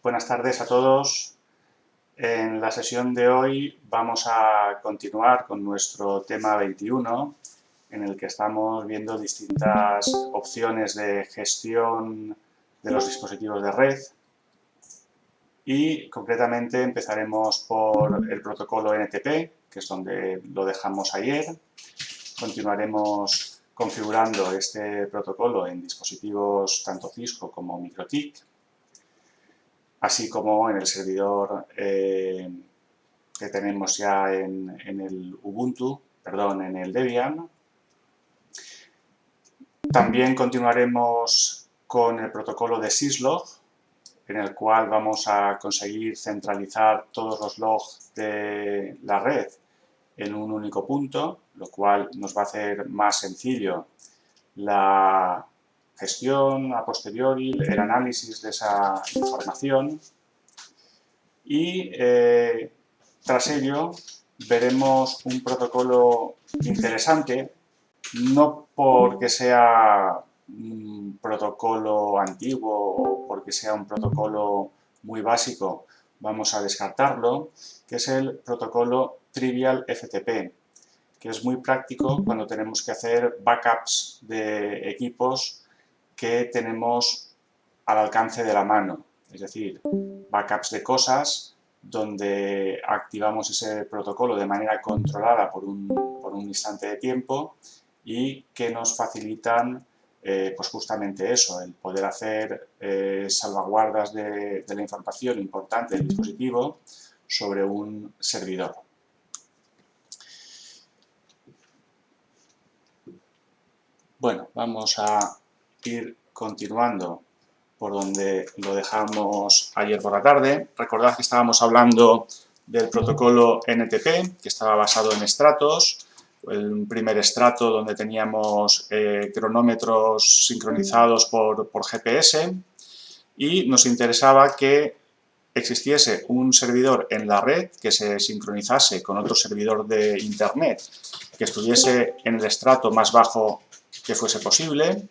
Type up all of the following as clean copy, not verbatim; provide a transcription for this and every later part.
Buenas tardes a todos. En la sesión de hoy vamos a continuar con nuestro tema 21, en el que estamos viendo distintas opciones de gestión de los dispositivos de red. Y concretamente empezaremos por el protocolo NTP, que es donde lo dejamos ayer. Continuaremos configurando este protocolo en dispositivos tanto Cisco como MikroTik, así como en el servidor que tenemos ya en el Ubuntu, en el Debian. También continuaremos con el protocolo de syslog, en el cual vamos a conseguir centralizar todos los logs de la red en un único punto, lo cual nos va a hacer más sencillo la gestión a posteriori, el análisis de esa información. Y tras ello veremos un protocolo interesante, no porque sea un protocolo antiguo o porque sea un protocolo muy básico, vamos a descartarlo, que es el protocolo Trivial FTP, que es muy práctico cuando tenemos que hacer backups de equipos que tenemos al alcance de la mano, es decir, backups de cosas donde activamos ese protocolo de manera controlada por un instante de tiempo y que nos facilitan pues justamente eso, el poder hacer salvaguardas de la información importante del dispositivo sobre un servidor. Bueno, vamos a ir continuando por donde lo dejamos ayer por la tarde. Recordad que estábamos hablando del protocolo NTP, que estaba basado en estratos. El primer estrato donde teníamos cronómetros sincronizados por GPS, y nos interesaba que existiese un servidor en la red que se sincronizase con otro servidor de Internet que estuviese en el estrato más bajo que fuese posible,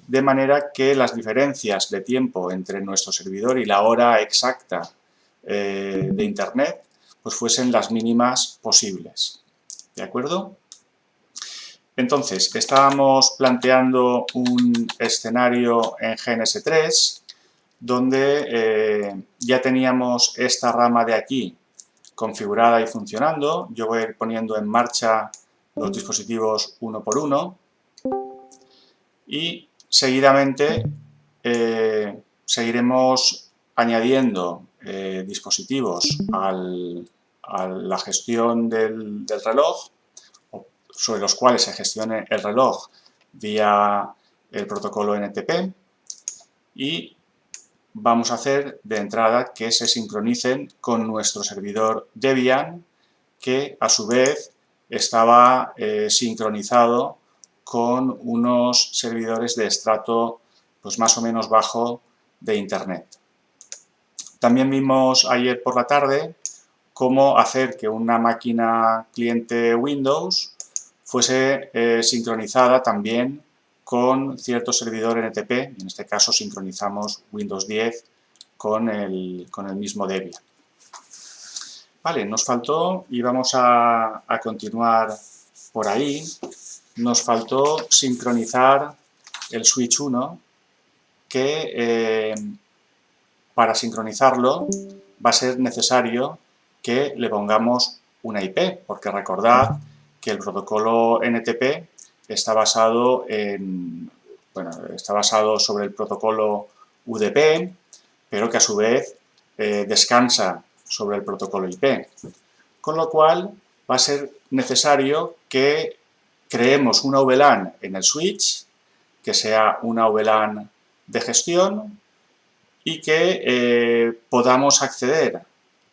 de manera que las diferencias de tiempo entre nuestro servidor y la hora exacta de Internet pues fuesen las mínimas posibles. ¿De acuerdo? Entonces, estábamos planteando un escenario en GNS3 donde ya teníamos esta rama de aquí configurada y funcionando. Yo voy a ir poniendo en marcha los dispositivos uno por uno y seguidamente seguiremos añadiendo dispositivos a la gestión del reloj, sobre los cuales se gestione el reloj vía el protocolo NTP, y vamos a hacer de entrada que se sincronicen con nuestro servidor Debian, que a su vez estaba sincronizado con unos servidores de estrato pues más o menos bajo de Internet. También vimos ayer por la tarde cómo hacer que una máquina cliente Windows fuese sincronizada también con cierto servidor NTP, en este caso sincronizamos Windows 10 con el mismo Debian. Vale, nos faltó, y vamos a continuar por ahí, nos faltó sincronizar el switch 1, que para sincronizarlo va a ser necesario que le pongamos una IP, porque recordad que el protocolo NTP está basado sobre el protocolo UDP, pero que a su vez descansa sobre el protocolo IP. Con lo cual va a ser necesario que creemos una VLAN en el switch, que sea una VLAN de gestión, y que podamos acceder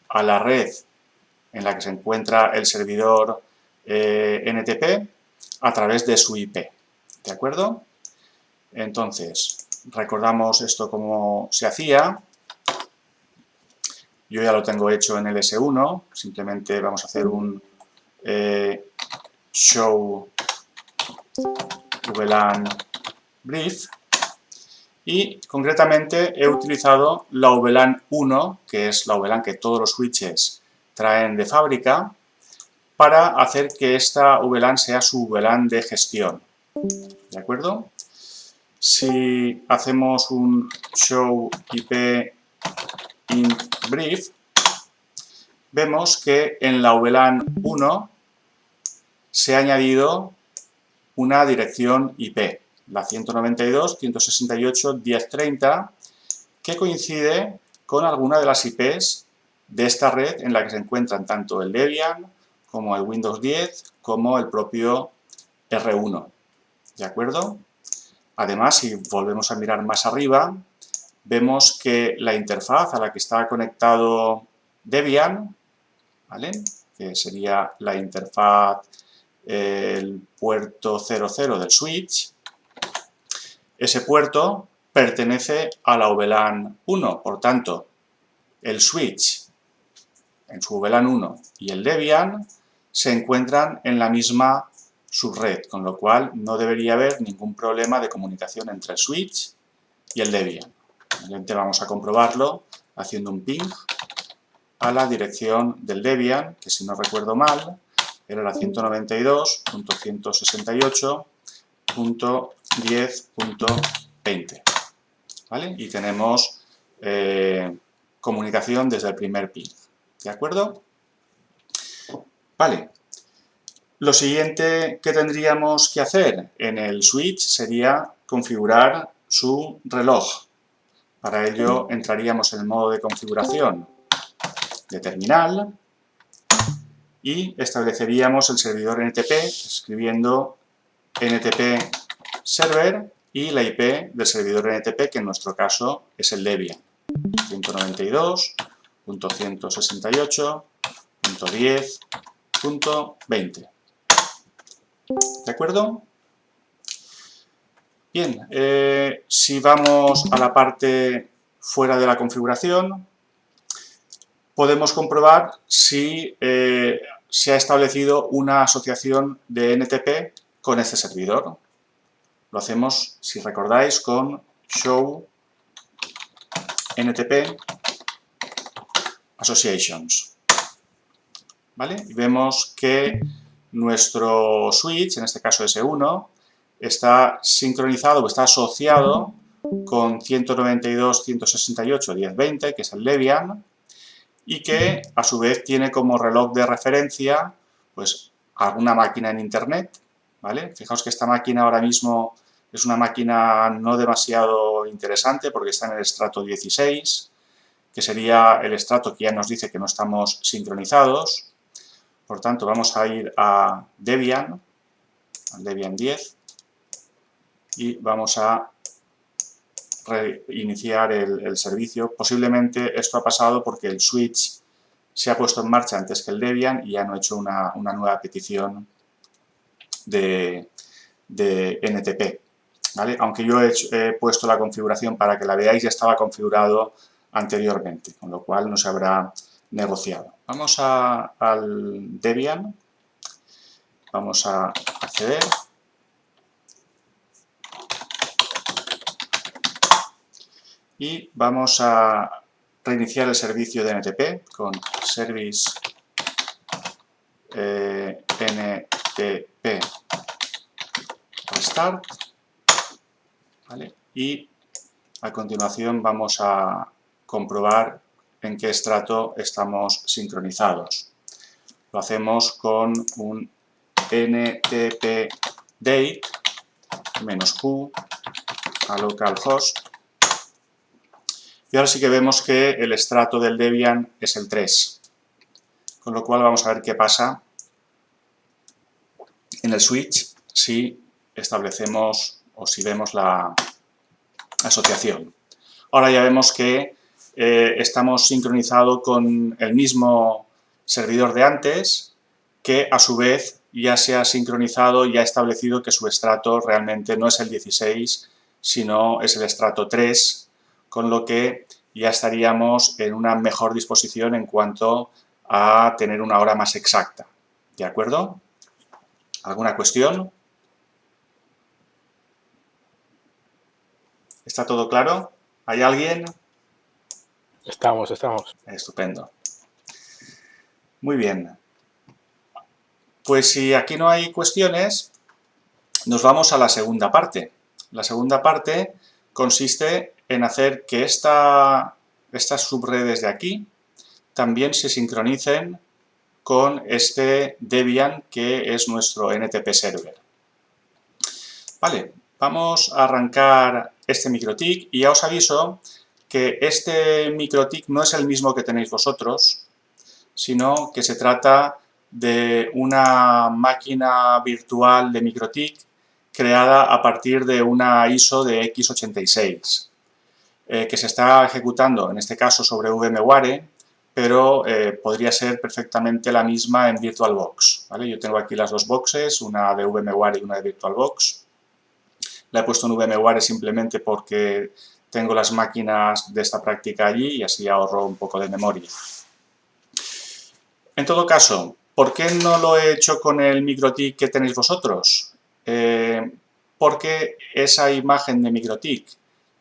a la red en la que se encuentra el servidor NTP a través de su IP. ¿De acuerdo? Entonces, recordamos esto cómo se hacía. Yo ya lo tengo hecho en el S1, simplemente vamos a hacer un show VLAN brief y concretamente he utilizado la VLAN 1, que es la VLAN que todos los switches traen de fábrica, para hacer que esta VLAN sea su VLAN de gestión. ¿De acuerdo? Si hacemos un show IP int brief, vemos que en la VLAN 1 se ha añadido una dirección IP, la 192.168.10.30, que coincide con alguna de las IPs de esta red en la que se encuentran tanto el Debian como el Windows 10 como el propio R1. ¿De acuerdo? Además, si volvemos a mirar más arriba, vemos que la interfaz a la que está conectado Debian, ¿vale?, que sería la interfaz, el puerto 00 del switch, ese puerto pertenece a la VLAN 1, por tanto, el switch en su VLAN 1 y el Debian se encuentran en la misma subred, con lo cual no debería haber ningún problema de comunicación entre el switch y el Debian. Simplemente vamos a comprobarlo haciendo un ping a la dirección del Debian, que si no recuerdo mal, era la 192.168.10.20. ¿Vale? Y tenemos comunicación desde el primer ping. ¿De acuerdo? Vale. Lo siguiente que tendríamos que hacer en el switch sería configurar su reloj. Para ello entraríamos en el modo de configuración de terminal y estableceríamos el servidor NTP escribiendo NTP server y la IP del servidor NTP, que en nuestro caso es el Debian, 192.168.10.20. ¿De acuerdo? Bien, si vamos a la parte fuera de la configuración, podemos comprobar si se ha establecido una asociación de NTP con este servidor. Lo hacemos, si recordáis, con show NTP associations. ¿Vale? Y vemos que nuestro switch, en este caso S1, está sincronizado o está asociado con 192.168.10.20, que es el Debian, y que a su vez tiene como reloj de referencia pues alguna máquina en internet, ¿vale? Fijaos que esta máquina ahora mismo es una máquina no demasiado interesante porque está en el estrato 16, que sería el estrato que ya nos dice que no estamos sincronizados. Por tanto, vamos a ir a Debian, al Debian 10, y vamos a reiniciar el servicio. Posiblemente esto ha pasado porque el switch se ha puesto en marcha antes que el Debian y ya no he hecho una nueva petición de NTP. ¿Vale? Aunque yo he puesto la configuración para que la veáis, ya estaba configurado anteriormente, con lo cual no se habrá negociado. Vamos al Debian, vamos a acceder. Y vamos a reiniciar el servicio de NTP con service NTP restart, ¿vale? Y a continuación vamos a comprobar en qué estrato estamos sincronizados. Lo hacemos con un NTP date -q a localhost. Y ahora sí que vemos que el estrato del Debian es el 3. Con lo cual vamos a ver qué pasa en el switch si establecemos o si vemos la asociación. Ahora ya vemos que estamos sincronizados con el mismo servidor de antes, que a su vez ya se ha sincronizado y ha establecido que su estrato realmente no es el 16, sino es el estrato 3, con lo que ya estaríamos en una mejor disposición en cuanto a tener una hora más exacta. ¿De acuerdo? ¿Alguna cuestión? ¿Está todo claro? ¿Hay alguien? Estamos. Estupendo. Muy bien. Pues si aquí no hay cuestiones, nos vamos a la segunda parte. La segunda parte consiste en hacer que estas subredes de aquí también se sincronicen con este Debian que es nuestro NTP server. Vale, vamos a arrancar este MikroTik y ya os aviso que este MikroTik no es el mismo que tenéis vosotros, sino que se trata de una máquina virtual de MikroTik creada a partir de una ISO de x86, que se está ejecutando, en este caso sobre VMware, pero podría ser perfectamente la misma en VirtualBox, ¿vale? Yo tengo aquí las dos boxes, una de VMware y una de VirtualBox. La he puesto en VMware simplemente porque tengo las máquinas de esta práctica allí y así ahorro un poco de memoria. En todo caso, ¿por qué no lo he hecho con el MikroTik que tenéis vosotros? Porque esa imagen de MikroTik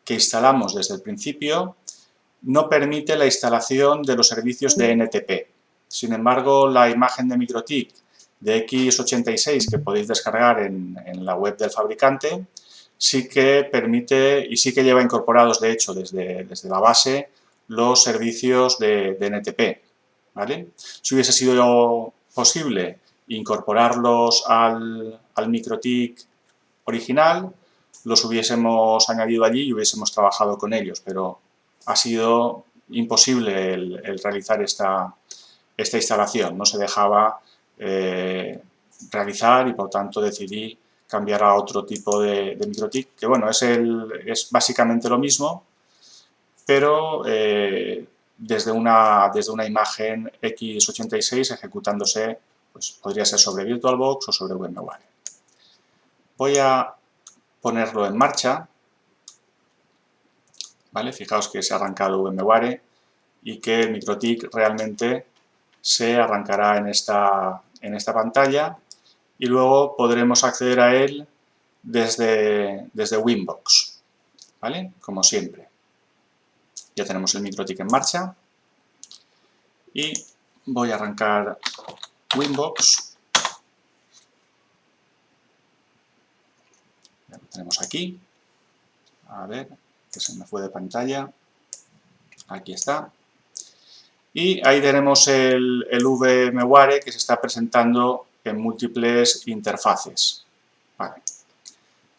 que instalamos desde el principio no permite la instalación de los servicios de NTP. Sin embargo, la imagen de MikroTik de x86 que podéis descargar en la web del fabricante sí que permite y sí que lleva incorporados, de hecho, desde la base los servicios de NTP. ¿Vale? Si hubiese sido posible incorporarlos al MikroTik original, los hubiésemos añadido allí y hubiésemos trabajado con ellos, pero ha sido imposible el realizar esta instalación. No se dejaba realizar y por tanto decidí cambiar a otro tipo de MikroTik, que bueno, es básicamente lo mismo, pero desde una imagen x86 ejecutándose, pues podría ser sobre VirtualBox o sobre VMware. Voy a ponerlo en marcha, ¿vale? Fijaos que se ha arrancado VMware y que el MikroTik realmente se arrancará en esta pantalla y luego podremos acceder a él desde Winbox, ¿vale? Como siempre. Ya tenemos el MikroTik en marcha y voy a arrancar Winbox. Ya lo tenemos aquí. A ver, que se me fue de pantalla. Aquí está. Y ahí tenemos el VMware que se está presentando en múltiples interfaces. Vale.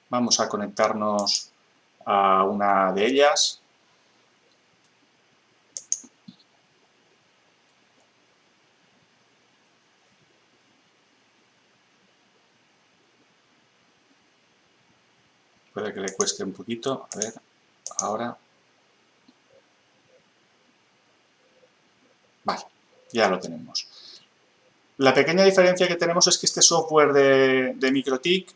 Vamos a conectarnos a una de ellas. Puede que le cueste un poquito. A ver, ahora. Vale, ya lo tenemos. La pequeña diferencia que tenemos es que este software de MikroTik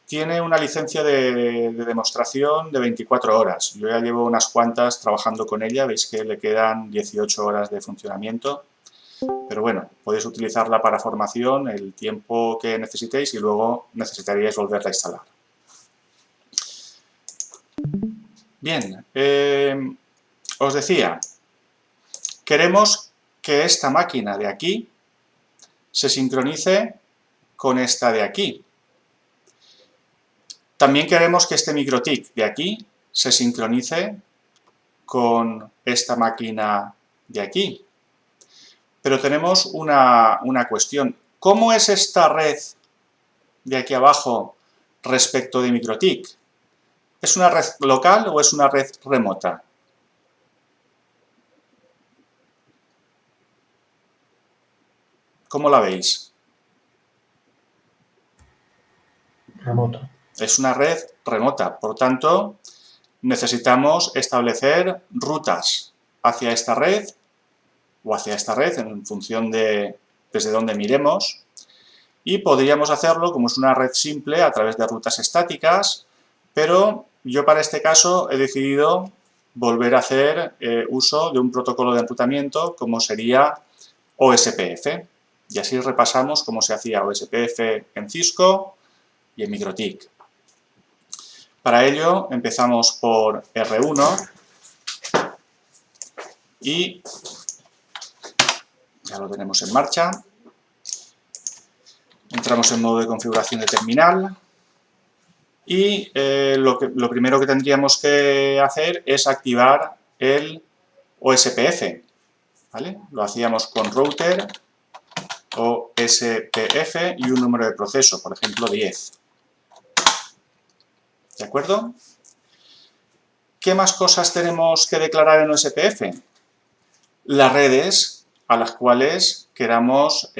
tiene una licencia de demostración de 24 horas. Yo ya llevo unas cuantas trabajando con ella, veis que le quedan 18 horas de funcionamiento. Pero bueno, podéis utilizarla para formación el tiempo que necesitéis y luego necesitaríais volverla a instalar. Bien, os decía, queremos que esta máquina de aquí se sincronice con esta de aquí. También queremos que este MikroTik de aquí se sincronice con esta máquina de aquí. Pero tenemos una cuestión. ¿Cómo es esta red de aquí abajo respecto de MikroTik? ¿Es una red local o es una red remota? ¿Cómo la veis? Remota. Es una red remota, por tanto, necesitamos establecer rutas hacia esta red o hacia esta red en función de desde dónde miremos y podríamos hacerlo como es una red simple a través de rutas estáticas, pero yo para este caso he decidido volver a hacer uso de un protocolo de enrutamiento como sería OSPF y así repasamos cómo se hacía OSPF en Cisco y en MikroTik. Para ello empezamos por R1 y ya lo tenemos en marcha. Entramos en modo de configuración de terminal y lo primero que tendríamos que hacer es activar el OSPF, ¿vale? Lo hacíamos con router OSPF y un número de proceso, por ejemplo 10. ¿De acuerdo? ¿Qué más cosas tenemos que declarar en OSPF? Las redes a las cuales queramos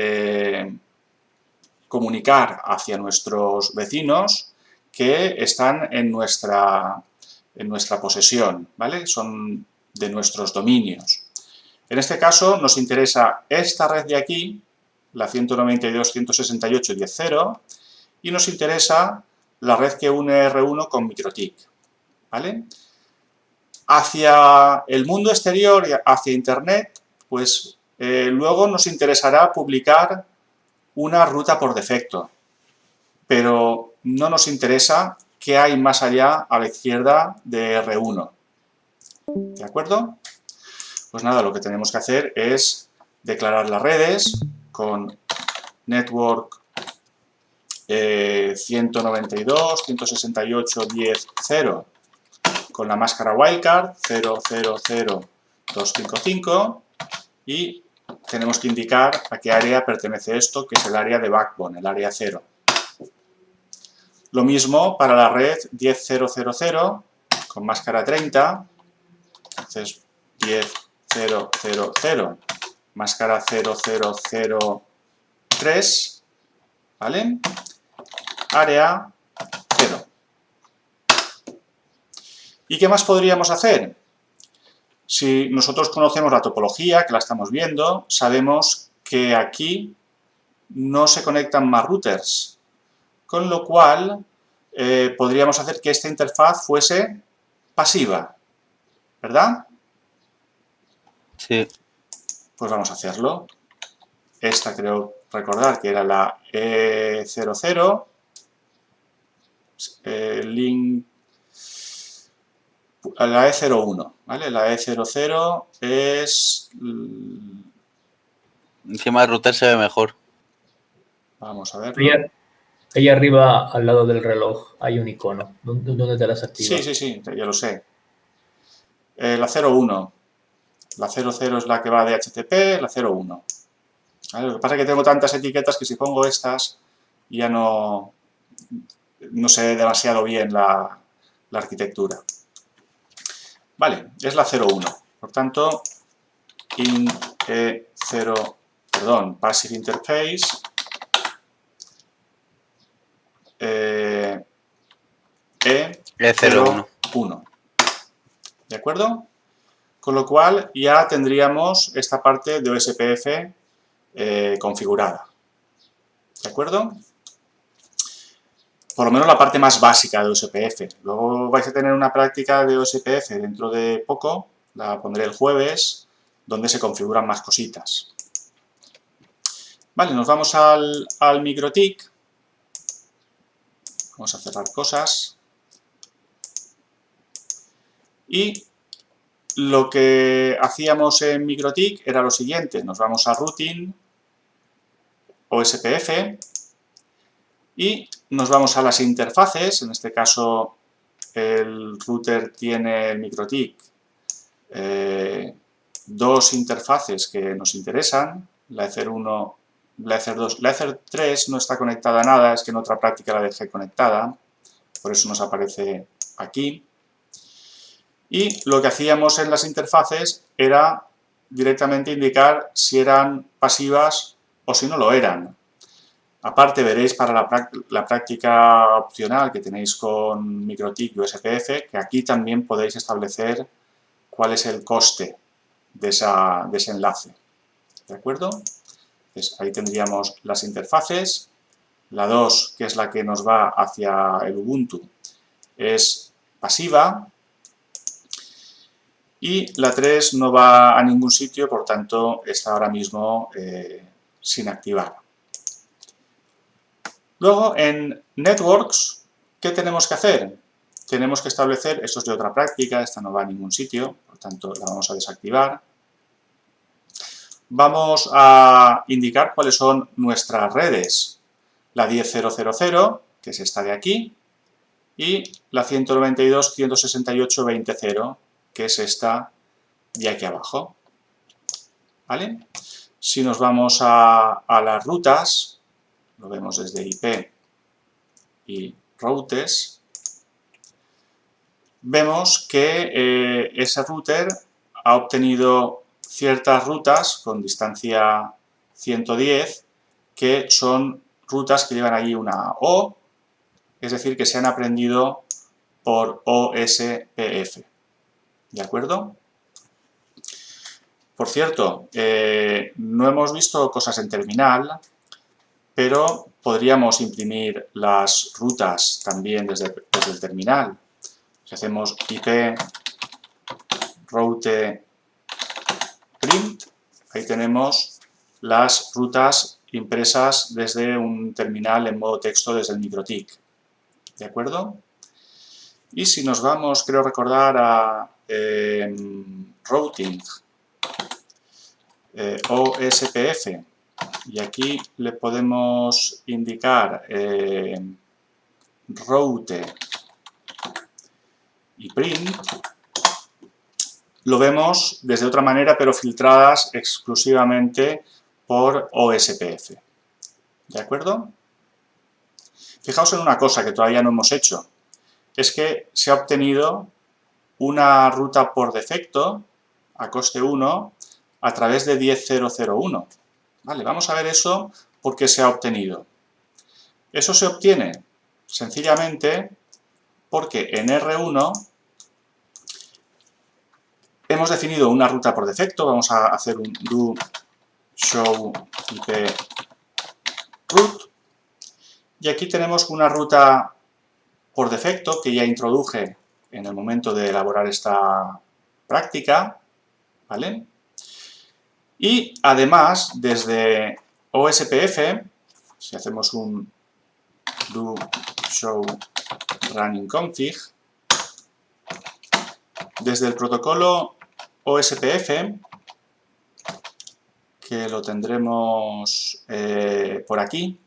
comunicar hacia nuestros vecinos que están en nuestra posesión, ¿vale? Son de nuestros dominios. En este caso nos interesa esta red de aquí, la 192.168.10.0, y nos interesa la red que une R1 con MikroTik, ¿vale? Hacia el mundo exterior y hacia Internet, pues luego nos interesará publicar una ruta por defecto, pero no nos interesa qué hay más allá a la izquierda de R1. ¿De acuerdo? Pues nada, lo que tenemos que hacer es declarar las redes con network 192.168.10.0 con la máscara wildcard 000.255 y tenemos que indicar a qué área pertenece esto, que es el área de backbone, el área 0. Lo mismo para la red 10.0.0.0 con máscara 30, entonces 10.0.0.0, máscara 0.0.0.3, ¿vale? Área 0. ¿Y qué más podríamos hacer? Si nosotros conocemos la topología, que la estamos viendo, sabemos que aquí no se conectan más routers, con lo cual podríamos hacer que esta interfaz fuese pasiva, ¿verdad? Sí. Pues vamos a hacerlo. Esta creo recordar que era la E00, link, la E01, ¿vale? La E00 es... Encima del router se ve mejor. Vamos a ver. Ahí arriba, al lado del reloj, hay un icono. ¿Dónde te las activas? Sí, ya lo sé. La 01. La 00 es la que va de HTTP, la 01. ¿Vale? Lo que pasa es que tengo tantas etiquetas que si pongo estas ya no sé demasiado bien la arquitectura. Vale, es la 01. Por tanto, Passive Interface E01. ¿De acuerdo? Con lo cual ya tendríamos esta parte de OSPF configurada. ¿De acuerdo? Por lo menos la parte más básica de OSPF. Luego vais a tener una práctica de OSPF dentro de poco, la pondré el jueves, donde se configuran más cositas. Vale, nos vamos al MikroTik. Vamos a cerrar cosas. Y lo que hacíamos en MikroTik era lo siguiente. Nos vamos a Routing, OSPF, y nos vamos a las interfaces. En este caso, el router tiene el MikroTik. Dos interfaces que nos interesan, la Ether1, la Ether2. La Ether3 no está conectada a nada, es que en otra práctica la dejé conectada, por eso nos aparece aquí. Y lo que hacíamos en las interfaces era directamente indicar si eran pasivas o si no lo eran. Aparte veréis para la práctica opcional que tenéis con MikroTik y OSPF, que aquí también podéis establecer cuál es el coste de ese enlace. ¿De acuerdo? Entonces, ahí tendríamos las interfaces. La 2, que es la que nos va hacia el Ubuntu, es pasiva. Y la 3 no va a ningún sitio, por tanto, está ahora mismo sin activar. Luego, en Networks, ¿qué tenemos que hacer? tenemos que establecer, esto es de otra práctica, esta no va a ningún sitio, por tanto la vamos a desactivar. Vamos a indicar cuáles son nuestras redes. La 10.0.0.0, que es esta de aquí, y la 192.168.20.0, que es esta de aquí abajo. ¿Vale? Si nos vamos a las rutas, lo vemos desde IP y routes, vemos que ese router ha obtenido ciertas rutas con distancia 110, que son rutas que llevan allí una O, es decir, que se han aprendido por OSPF. ¿De acuerdo? Por cierto, no hemos visto cosas en terminal, pero podríamos imprimir las rutas también desde el terminal. Si hacemos IP route print, ahí tenemos las rutas impresas desde un terminal en modo texto desde el MikroTik. ¿De acuerdo? Y si nos vamos, creo recordar, a routing, OSPF, y aquí le podemos indicar route y print, lo vemos desde otra manera, pero filtradas exclusivamente por OSPF. ¿De acuerdo? Fijaos en una cosa que todavía no hemos hecho. Es que se ha obtenido una ruta por defecto, a coste 1, a través de 10.0.0.1. Vale, vamos a ver eso por qué se ha obtenido. Eso se obtiene sencillamente porque en R1 hemos definido una ruta por defecto. Vamos a hacer un do show IP route. Y aquí tenemos una ruta por defecto que ya introduje en el momento de elaborar esta práctica, ¿vale? Y además, desde OSPF, si hacemos un do show running config, desde el protocolo OSPF, que lo tendremos por aquí,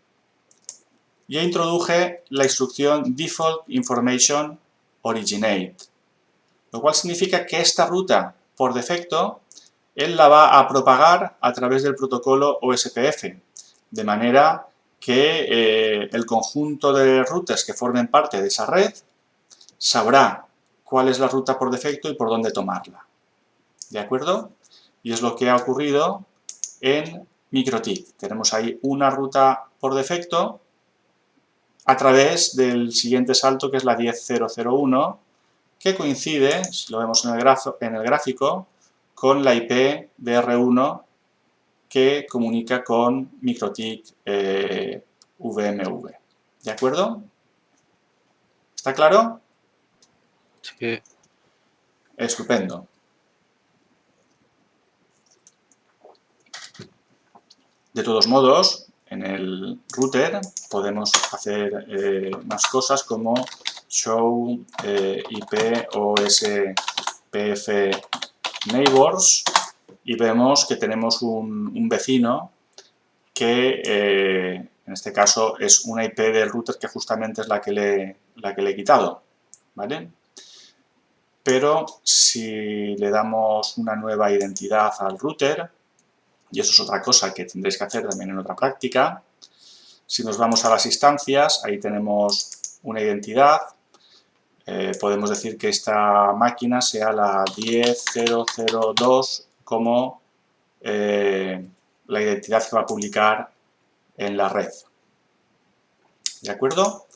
ya introduje la instrucción default information originate, lo cual significa que esta ruta por defecto él la va a propagar a través del protocolo OSPF, de manera que el conjunto de routers que formen parte de esa red sabrá cuál es la ruta por defecto y por dónde tomarla. ¿De acuerdo? Y es lo que ha ocurrido en MikroTik. Tenemos ahí una ruta por defecto a través del siguiente salto, que es la 10.0.0.1, que coincide, si lo vemos en el gráfico, con la IP de R1 que comunica con MikroTik VMV. ¿De acuerdo? ¿Está claro? Sí. Estupendo. De todos modos, en el router podemos hacer más cosas como show IP OSPF neighbors, y vemos que tenemos un vecino que en este caso es una IP del router que justamente es la que le he quitado, ¿vale? Pero si le damos una nueva identidad al router, y eso es otra cosa que tendréis que hacer también en otra práctica, si nos vamos a las instancias, ahí tenemos una identidad. Podemos decir que esta máquina sea la 10.0.0.2 como la identidad que va a publicar en la red. ¿De acuerdo?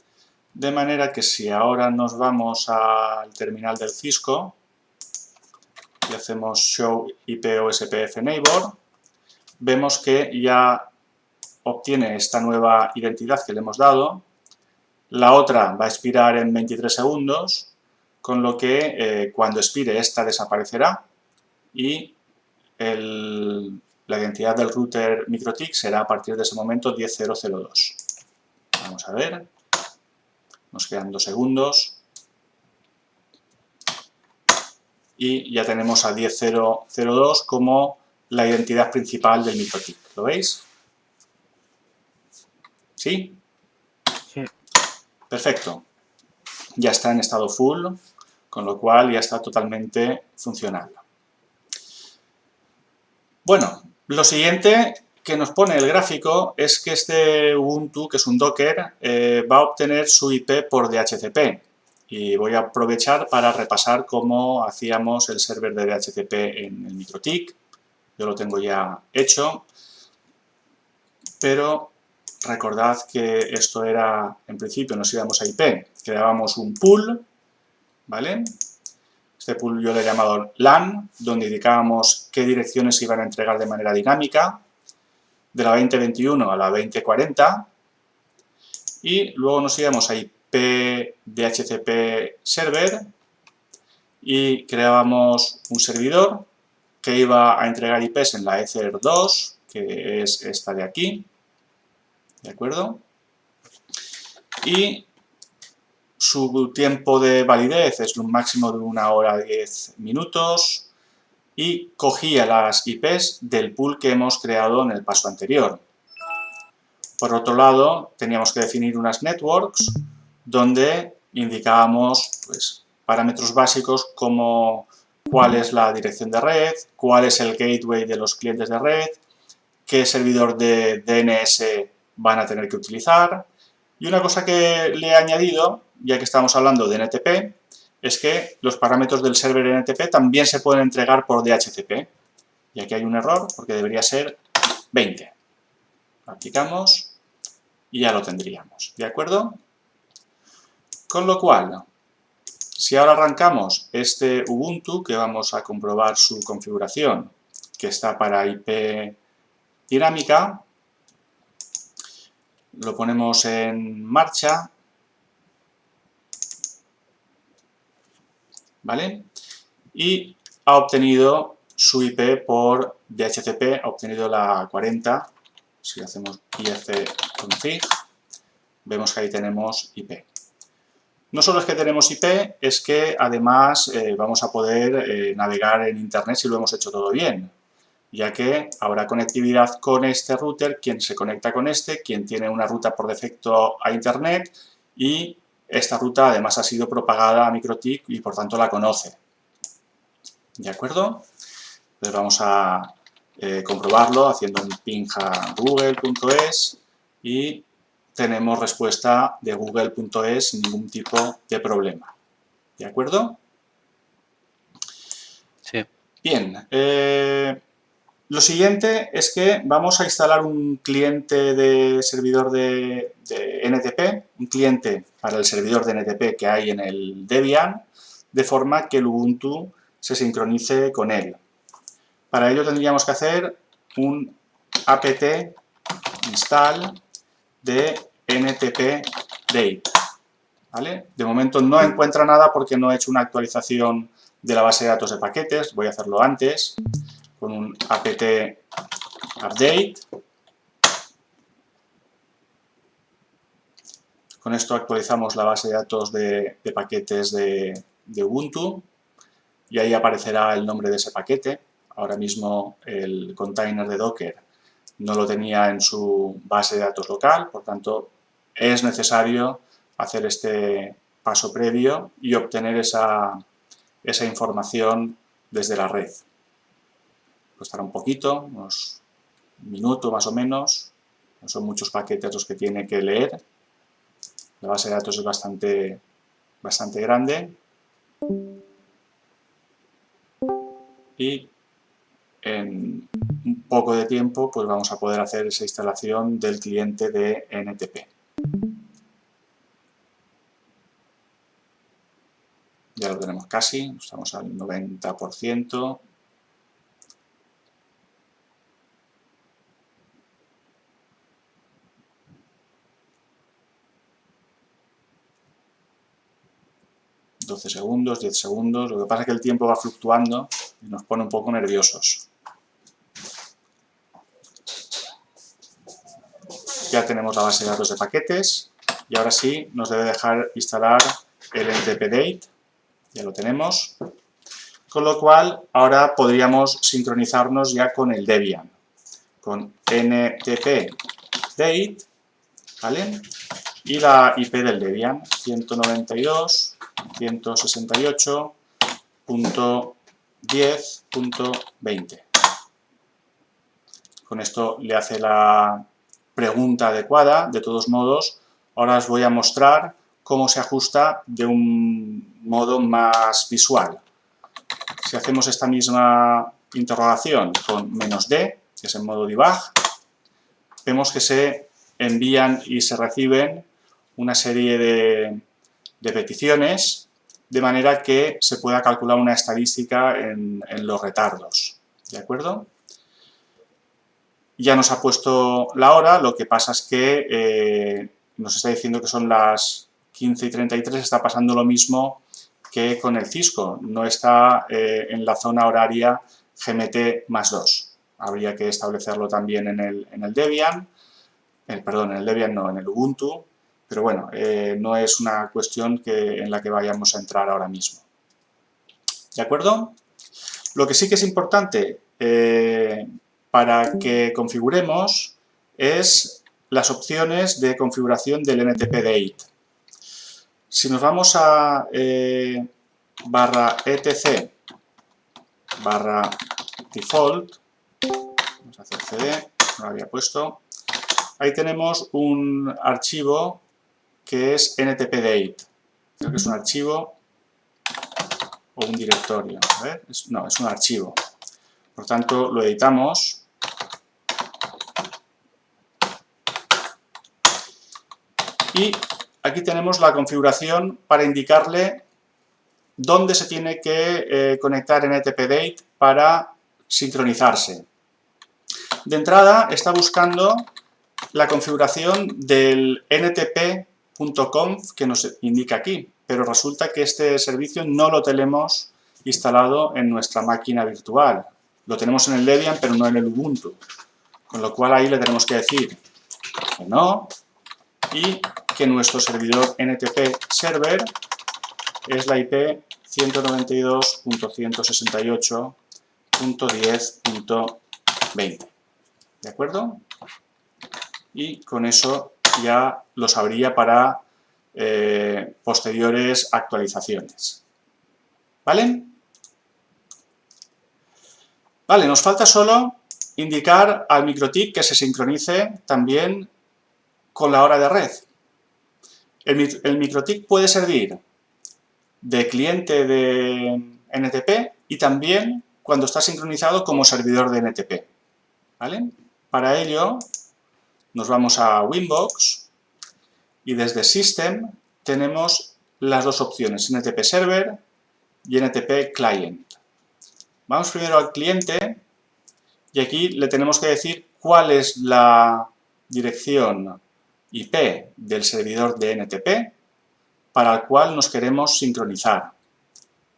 De manera que si ahora nos vamos al terminal del Cisco y hacemos show IP OSPF neighbor, vemos que ya obtiene esta nueva identidad que le hemos dado. La otra va a expirar en 23 segundos, con lo que cuando expire esta desaparecerá y la identidad del router MikroTik será a partir de ese momento 10.0.0.2. Vamos a ver. Nos quedan 2 segundos. y ya tenemos a 10.0.0.2 como la identidad principal del MikroTik. ¿Lo veis? ¿Sí? Sí. Perfecto. Ya está en estado full, con lo cual ya está totalmente funcionando. Bueno, lo siguiente que nos pone el gráfico es que este Ubuntu, que es un Docker, va a obtener su IP por DHCP. Y voy a aprovechar para repasar cómo hacíamos el server de DHCP en el MikroTik. Yo lo tengo ya hecho, pero recordad que esto era, en principio nos íbamos a IP, creábamos un pool, ¿vale? Este pool yo le he llamado LAN, donde indicábamos qué direcciones se iban a entregar de manera dinámica, de la 2021 a la 2040, y luego nos íbamos a IP DHCP server y creábamos un servidor que iba a entregar IPs en la Ether2, que es esta de aquí, ¿de acuerdo? Y su tiempo de validez es un máximo de 1 hora 10 minutos y cogía las IPs del pool que hemos creado en el paso anterior. Por otro lado, teníamos que definir unas networks donde indicábamos pues, parámetros básicos como cuál es la dirección de red, cuál es el gateway de los clientes de red, qué servidor de DNS van a tener que utilizar. Y una cosa que le he añadido, ya que estamos hablando de NTP, es que los parámetros del server NTP también se pueden entregar por DHCP. Y aquí hay un error porque debería ser 20. Lo aplicamos y ya lo tendríamos, ¿de acuerdo? Con lo cual, si ahora arrancamos este Ubuntu, que vamos a comprobar su configuración, que está para IP dinámica, lo ponemos en marcha, ¿vale? Y ha obtenido su IP por DHCP, ha obtenido la 40. Si hacemos ifconfig, vemos que ahí tenemos IP. No solo es que tenemos IP, es que además vamos a poder navegar en Internet si lo hemos hecho todo bien, ya que habrá conectividad con este router, quien se conecta con este, quien tiene una ruta por defecto a Internet y esta ruta además ha sido propagada a MikroTik y por tanto la conoce. ¿De acuerdo? Entonces vamos a comprobarlo haciendo un ping a google.es y tenemos respuesta de google.es sin ningún tipo de problema. ¿De acuerdo? Sí. Bien. Lo siguiente es que vamos a instalar un cliente de servidor de NTP, un cliente para el servidor de NTP que hay en el Debian, de forma que el Ubuntu se sincronice con él. Para ello tendríamos que hacer un apt install de ntpdate, ¿vale? De momento no encuentra nada porque no he hecho una actualización de la base de datos de paquetes, voy a hacerlo antes, con un apt update. Con esto actualizamos la base de datos de paquetes de Ubuntu y ahí aparecerá el nombre de ese paquete. Ahora mismo el container de Docker no lo tenía en su base de datos local, por tanto es necesario hacer este paso previo y obtener esa información desde la red. Costará un poquito, unos un minuto más o menos, no son muchos paquetes los que tiene que leer. La base de datos es bastante grande y en un poco de tiempo pues vamos a poder hacer esa instalación del cliente de NTP. Ya lo tenemos casi, estamos al 90%. ...12 segundos, 10 segundos... Lo que pasa es que el tiempo va fluctuando y nos pone un poco nerviosos. Ya tenemos la base de datos de paquetes y ahora sí nos debe dejar instalar el ntpdate. Ya lo tenemos. Con lo cual, ahora podríamos sincronizarnos ya con el Debian, con NTP date, ¿vale? Y la IP del Debian, 192.168.10.20. Con esto le hace la pregunta adecuada. De todos modos, ahora os voy a mostrar cómo se ajusta de un modo más visual. Si hacemos esta misma interrogación con "-d", que es en modo debug, vemos que se envían y se reciben una serie de peticiones, de manera que se pueda calcular una estadística en los retardos. ¿De acuerdo? Ya nos ha puesto la hora, lo que pasa es que nos está diciendo que son las 15:33, está pasando lo mismo que con el Cisco, no está en la zona horaria GMT+2. Habría que establecerlo también en el Debian, perdón, en el Debian no, en el Ubuntu, pero bueno, no es una cuestión en la que vayamos a entrar ahora mismo. ¿De acuerdo? Lo que sí que es importante para que configuremos es las opciones de configuración del NTP date. Si nos vamos a /etc /default, vamos a hacer cd, no lo había puesto, ahí tenemos un archivo que es ntpdate. Creo que es un archivo o un directorio. A ver, no, es un archivo. Por tanto, lo editamos. Y aquí tenemos la configuración para indicarle dónde se tiene que conectar ntpdate para sincronizarse. De entrada está buscando la configuración del ntp.conf que nos indica aquí, pero resulta que este servicio no lo tenemos instalado en nuestra máquina virtual. Lo tenemos en el Debian, pero no en el Ubuntu. Con lo cual ahí le tenemos que decir que no y que nuestro servidor NTP server es la IP 192.168.10.20. ¿De acuerdo? Y con eso ya lo sabría para posteriores actualizaciones. ¿Vale? Vale, nos falta solo indicar al MikroTik que se sincronice también con la hora de red. El MikroTik puede servir de cliente de NTP y también cuando está sincronizado como servidor de NTP. ¿Vale? Para ello nos vamos a Winbox y desde System tenemos las dos opciones, NTP Server y NTP Client. Vamos primero al cliente y aquí le tenemos que decir cuál es la dirección IP del servidor de NTP para el cual nos queremos sincronizar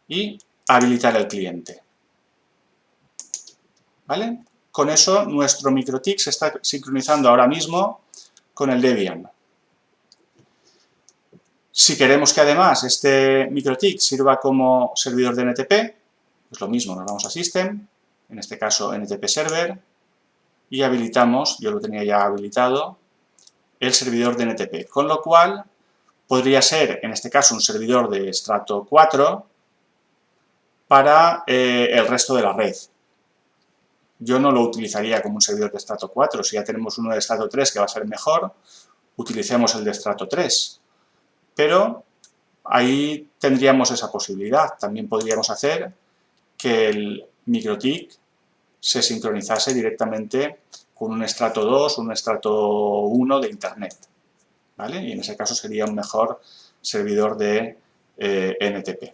y habilitar el cliente. ¿Vale? Con eso nuestro MikroTik se está sincronizando ahora mismo con el Debian. Si queremos que además este MikroTik sirva como servidor de NTP, pues lo mismo, nos vamos a System, en este caso NTP Server, y habilitamos, yo lo tenía ya habilitado, el servidor de NTP. Con lo cual, podría ser, en este caso, un servidor de estrato 4 para el resto de la red. Yo no lo utilizaría como un servidor de estrato 4. Si ya tenemos uno de estrato 3 que va a ser mejor, utilicemos el de estrato 3. Pero ahí tendríamos esa posibilidad. También podríamos hacer que el MikroTik se sincronizase directamente con un estrato 2 o un estrato 1 de Internet. ¿Vale? Y en ese caso sería un mejor servidor de NTP.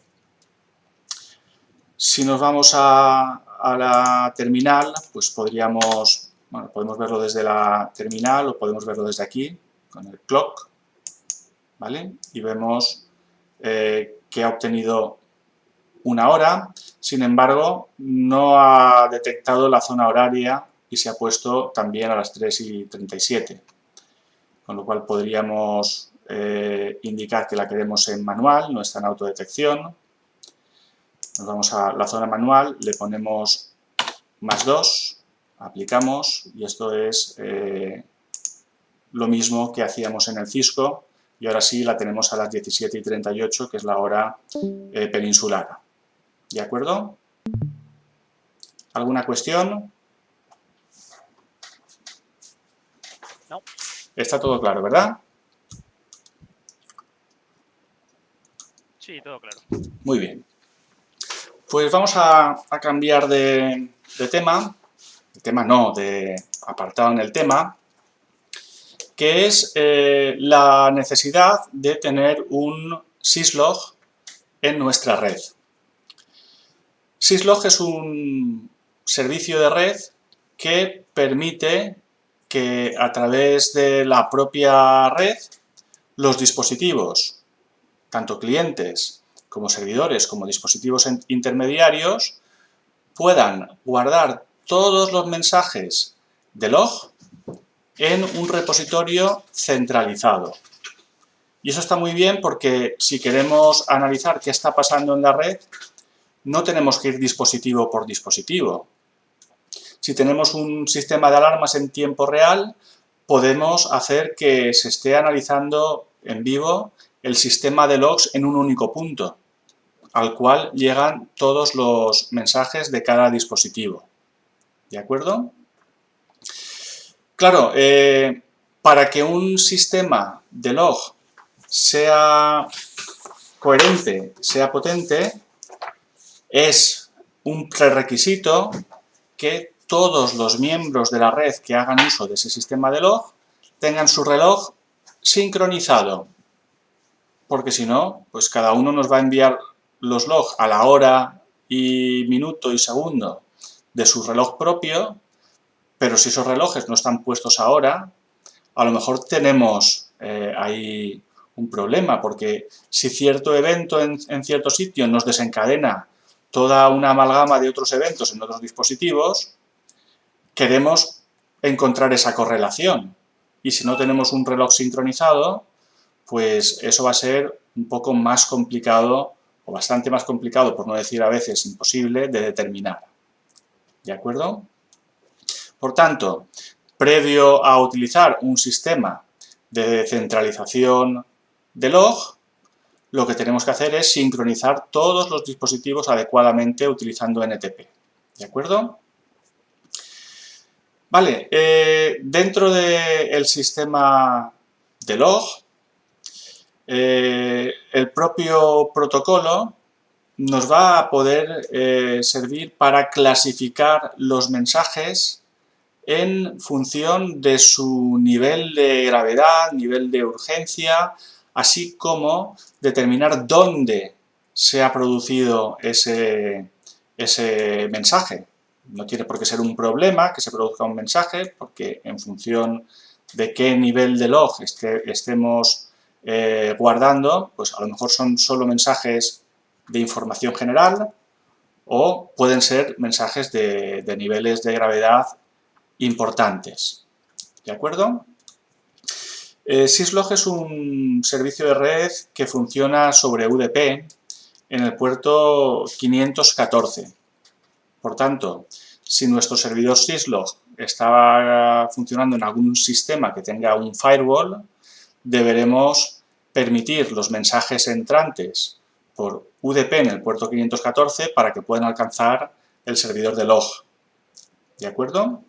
Si nos vamos a la terminal, pues podemos verlo desde la terminal o podemos verlo desde aquí, con el clock, ¿vale? Y vemos que ha obtenido una hora, sin embargo, no ha detectado la zona horaria y se ha puesto también a las 3:37. Con lo cual podríamos indicar que la queremos en manual, no está en autodetección. Nos vamos a la zona manual, le ponemos +2, aplicamos y esto es lo mismo que hacíamos en el Cisco y ahora sí la tenemos a las 17:38, que es la hora peninsular. ¿De acuerdo? ¿Alguna cuestión? No. Está todo claro, ¿verdad? Sí, todo claro. Muy bien. Pues vamos a cambiar de tema. De tema no, de apartado en el tema, que es la necesidad de tener un syslog en nuestra red. Syslog es un servicio de red que permite que a través de la propia red los dispositivos, tanto clientes como servidores como dispositivos intermediarios, puedan guardar todos los mensajes de log en un repositorio centralizado. Y eso está muy bien porque si queremos analizar qué está pasando en la red, no tenemos que ir dispositivo por dispositivo. Si tenemos un sistema de alarmas en tiempo real, podemos hacer que se esté analizando en vivo el sistema de logs en un único punto, al cual llegan todos los mensajes de cada dispositivo. ¿De acuerdo? Claro, para que un sistema de log sea coherente, sea potente, es un prerequisito que todos los miembros de la red que hagan uso de ese sistema de log tengan su reloj sincronizado, porque si no, pues cada uno nos va a enviar los logs a la hora y minuto y segundo de su reloj propio, pero si esos relojes no están puestos ahora, a lo mejor tenemos ahí un problema, porque si cierto evento en cierto sitio nos desencadena toda una amalgama de otros eventos en otros dispositivos, queremos encontrar esa correlación. Y si no tenemos un reloj sincronizado, pues eso va a ser un poco más complicado, o bastante más complicado, por no decir a veces imposible, de determinar. ¿De acuerdo? Por tanto, previo a utilizar un sistema de centralización de log, lo que tenemos que hacer es sincronizar todos los dispositivos adecuadamente utilizando NTP. ¿De acuerdo? Vale, dentro del sistema de log, el propio protocolo nos va a poder servir para clasificar los mensajes en función de su nivel de gravedad, nivel de urgencia, así como determinar dónde se ha producido ese mensaje. No tiene por qué ser un problema que se produzca un mensaje, porque en función de qué nivel de log estemos guardando, pues a lo mejor son solo mensajes de información general o pueden ser mensajes de niveles de gravedad importantes. ¿De acuerdo? Syslog es un servicio de red que funciona sobre UDP en el puerto 514. Por tanto, si nuestro servidor Syslog está funcionando en algún sistema que tenga un firewall, deberemos permitir los mensajes entrantes por UDP en el puerto 514 para que puedan alcanzar el servidor de log. ¿De acuerdo?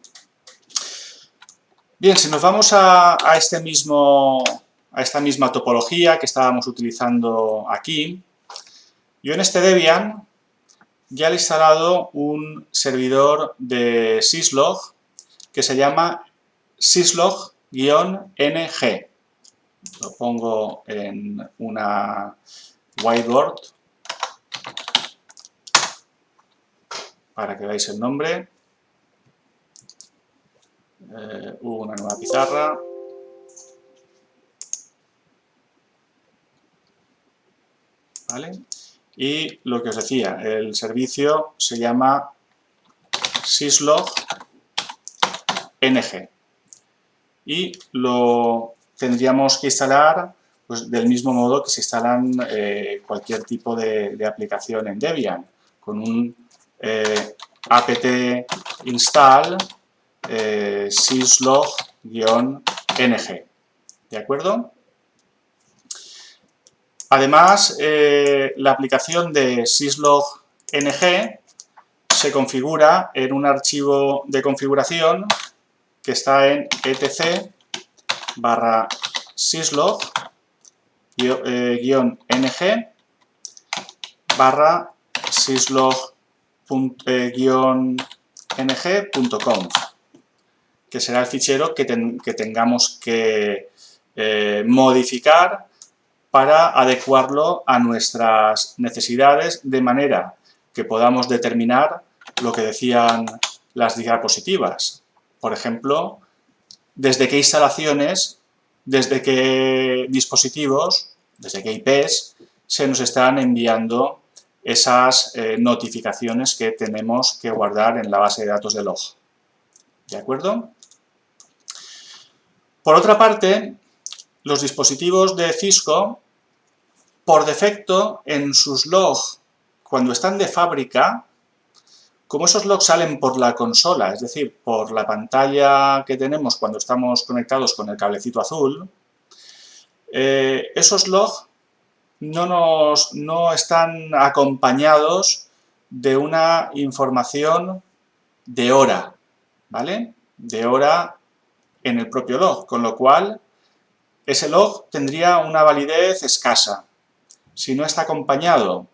Bien, si nos vamos a esta misma topología que estábamos utilizando aquí, yo en este Debian ya he instalado un servidor de syslog que se llama syslog-ng. Lo pongo en una whiteboard para que veáis el nombre. Una nueva pizarra. ¿Vale? Y lo que os decía, el servicio se llama syslog-ng y lo tendríamos que instalar pues, del mismo modo que se instalan cualquier tipo de aplicación en Debian. con un apt install syslog-ng, ¿de acuerdo? Además, la aplicación de syslog-ng se configura en un archivo de configuración que está en etc/syslog-ng.conf, que será el fichero que tengamos que modificar para adecuarlo a nuestras necesidades, de manera que podamos determinar lo que decían las diapositivas. Por ejemplo, desde qué instalaciones, desde qué dispositivos, desde qué IPs se nos están enviando esas notificaciones que tenemos que guardar en la base de datos de log. ¿De acuerdo? Por otra parte, los dispositivos de Cisco, por defecto, en sus logs, cuando están de fábrica, como esos logs salen por la consola, es decir, por la pantalla que tenemos cuando estamos conectados con el cablecito azul, esos logs no están acompañados de una información de hora, ¿vale? De hora en el propio log, con lo cual ese log tendría una validez escasa. Si no está acompañado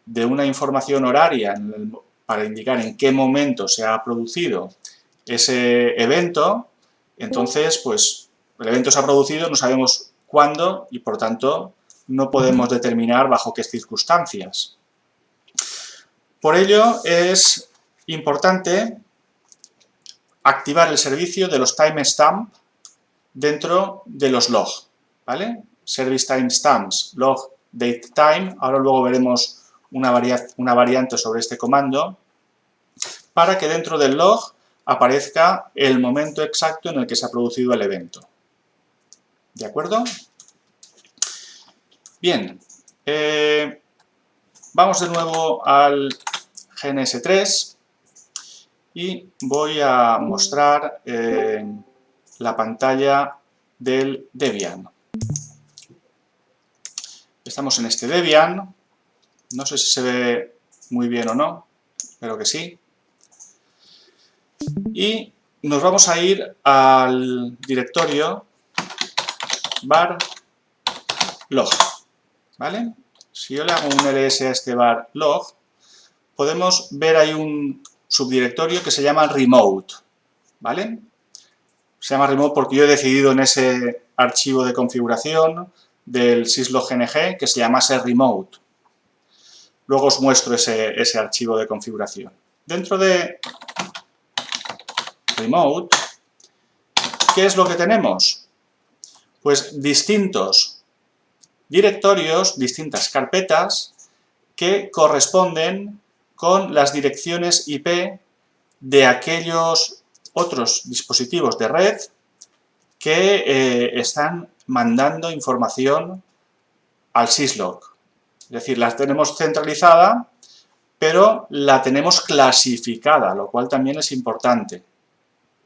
de una información horaria para indicar en qué momento se ha producido ese evento, entonces, pues, el evento se ha producido, no sabemos cuándo y, por tanto, no podemos determinar bajo qué circunstancias. Por ello, es importante activar el servicio de los timestamp dentro de los log, ¿vale? Service timestamps, log datetime, ahora luego veremos una variante sobre este comando, para que dentro del log aparezca el momento exacto en el que se ha producido el evento. ¿De acuerdo? Bien, vamos de nuevo al GNS3 y voy a mostrar la pantalla del Debian. Estamos en este Debian, no sé si se ve muy bien o no, espero que sí. Y nos vamos a ir al directorio var log, ¿vale? Si yo le hago un ls a este var log, podemos ver ahí un subdirectorio que se llama remote, ¿vale? Se llama remote porque yo he decidido en ese archivo de configuración del syslog-ng que se llamase remote. Luego os muestro ese archivo de configuración. Dentro de remote, ¿qué es lo que tenemos? Pues distintos directorios, distintas carpetas que corresponden con las direcciones IP de aquellos otros dispositivos de red que están mandando información al syslog. Es decir, las tenemos centralizada, pero la tenemos clasificada, lo cual también es importante.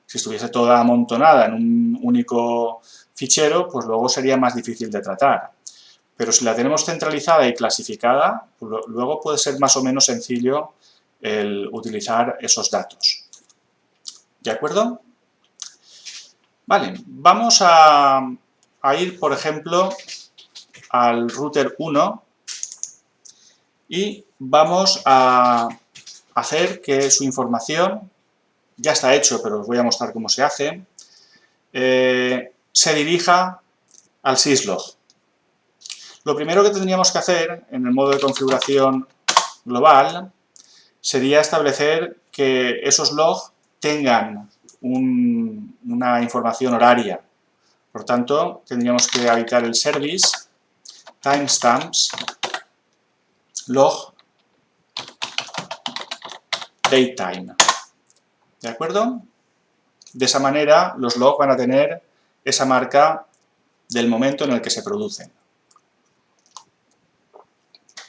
Si estuviese toda amontonada en un único fichero, pues luego sería más difícil de tratar. Pero si la tenemos centralizada y clasificada, pues luego puede ser más o menos sencillo el utilizar esos datos. ¿De acuerdo? Vale, vamos a ir, por ejemplo, al router 1 y vamos a hacer que su información, ya está hecho, pero os voy a mostrar cómo se hace, se dirija al syslog. Lo primero que tendríamos que hacer en el modo de configuración global sería establecer que esos logs tengan una información horaria. Por tanto, tendríamos que habilitar el service timestamps log datetime. ¿De acuerdo? De esa manera, los logs van a tener esa marca del momento en el que se producen.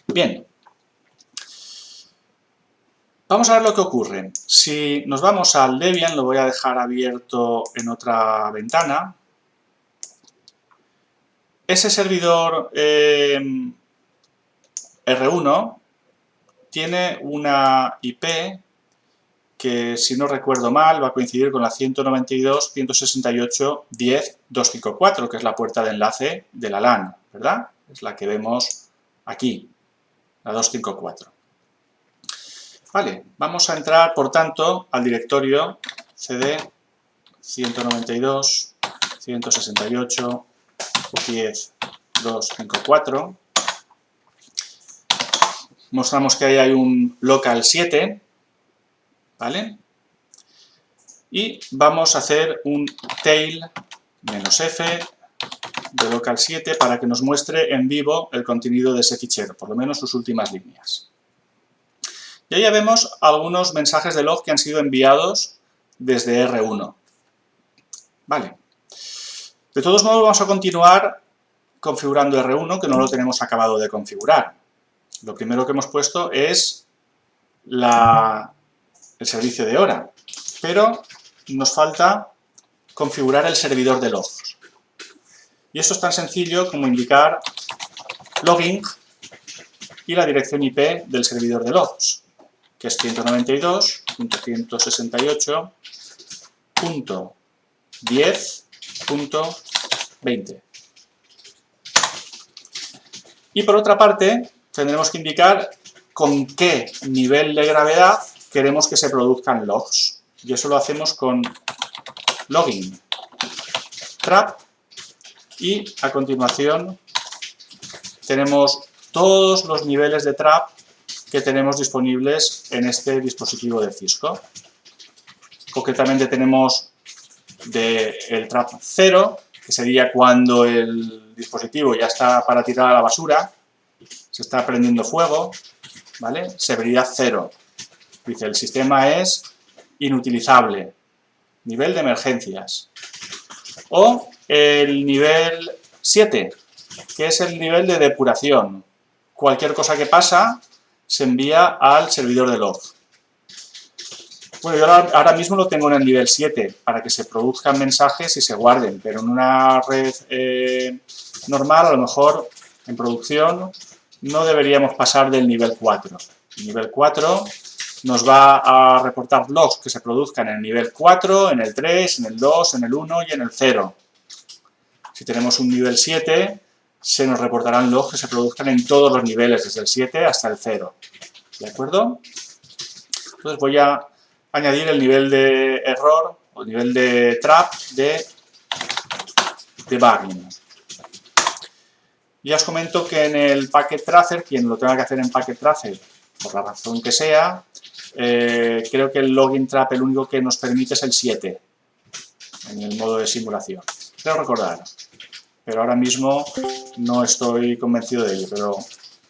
Bien. Vamos a ver lo que ocurre. Si nos vamos al Debian, lo voy a dejar abierto en otra ventana. Ese servidor R1 tiene una IP que, si no recuerdo mal, va a coincidir con la 192.168.10.254, que es la puerta de enlace de la LAN, ¿verdad? Es la que vemos aquí, la 254. Vale, vamos a entrar, por tanto, al directorio cd 192.168.10.254. Mostramos que ahí hay un local 7, ¿vale? Y vamos a hacer un tail -f de local 7 para que nos muestre en vivo el contenido de ese fichero, por lo menos sus últimas líneas. Y ahí ya vemos algunos mensajes de log que han sido enviados desde R1. Vale. De todos modos, vamos a continuar configurando R1, que no lo tenemos acabado de configurar. Lo primero que hemos puesto es el servicio de hora, pero nos falta configurar el servidor de logs. Y eso es tan sencillo como indicar logging y la dirección IP del servidor de logs, que es 192.168.10.20. Y por otra parte, tendremos que indicar con qué nivel de gravedad queremos que se produzcan logs. Y eso lo hacemos con logging trap, y a continuación tenemos todos los niveles de trap que tenemos disponibles en este dispositivo de Cisco. Concretamente tenemos el trap 0, que sería cuando el dispositivo ya está para tirar a la basura, se está prendiendo fuego, ¿vale? Severidad 0. Dice, el sistema es inutilizable. Nivel de emergencias. O el nivel 7, que es el nivel de depuración. Cualquier cosa que pasa se envía al servidor de log. Bueno, yo ahora mismo lo tengo en el nivel 7, para que se produzcan mensajes y se guarden, pero en una red normal, a lo mejor en producción, no deberíamos pasar del nivel 4. El nivel 4 nos va a reportar logs que se produzcan en el nivel 4, en el 3, en el 2, en el 1 y en el 0. Si tenemos un nivel 7, se nos reportarán logs que se produzcan en todos los niveles, desde el 7 hasta el 0. ¿De acuerdo? Entonces voy a añadir el nivel de error o nivel de trap de debugging. Ya os comento que en el Packet Tracer, quien lo tenga que hacer en Packet Tracer, por la razón que sea, creo que el login trap el único que nos permite es el 7 en el modo de simulación. Creo recordar, pero ahora mismo no estoy convencido de ello, pero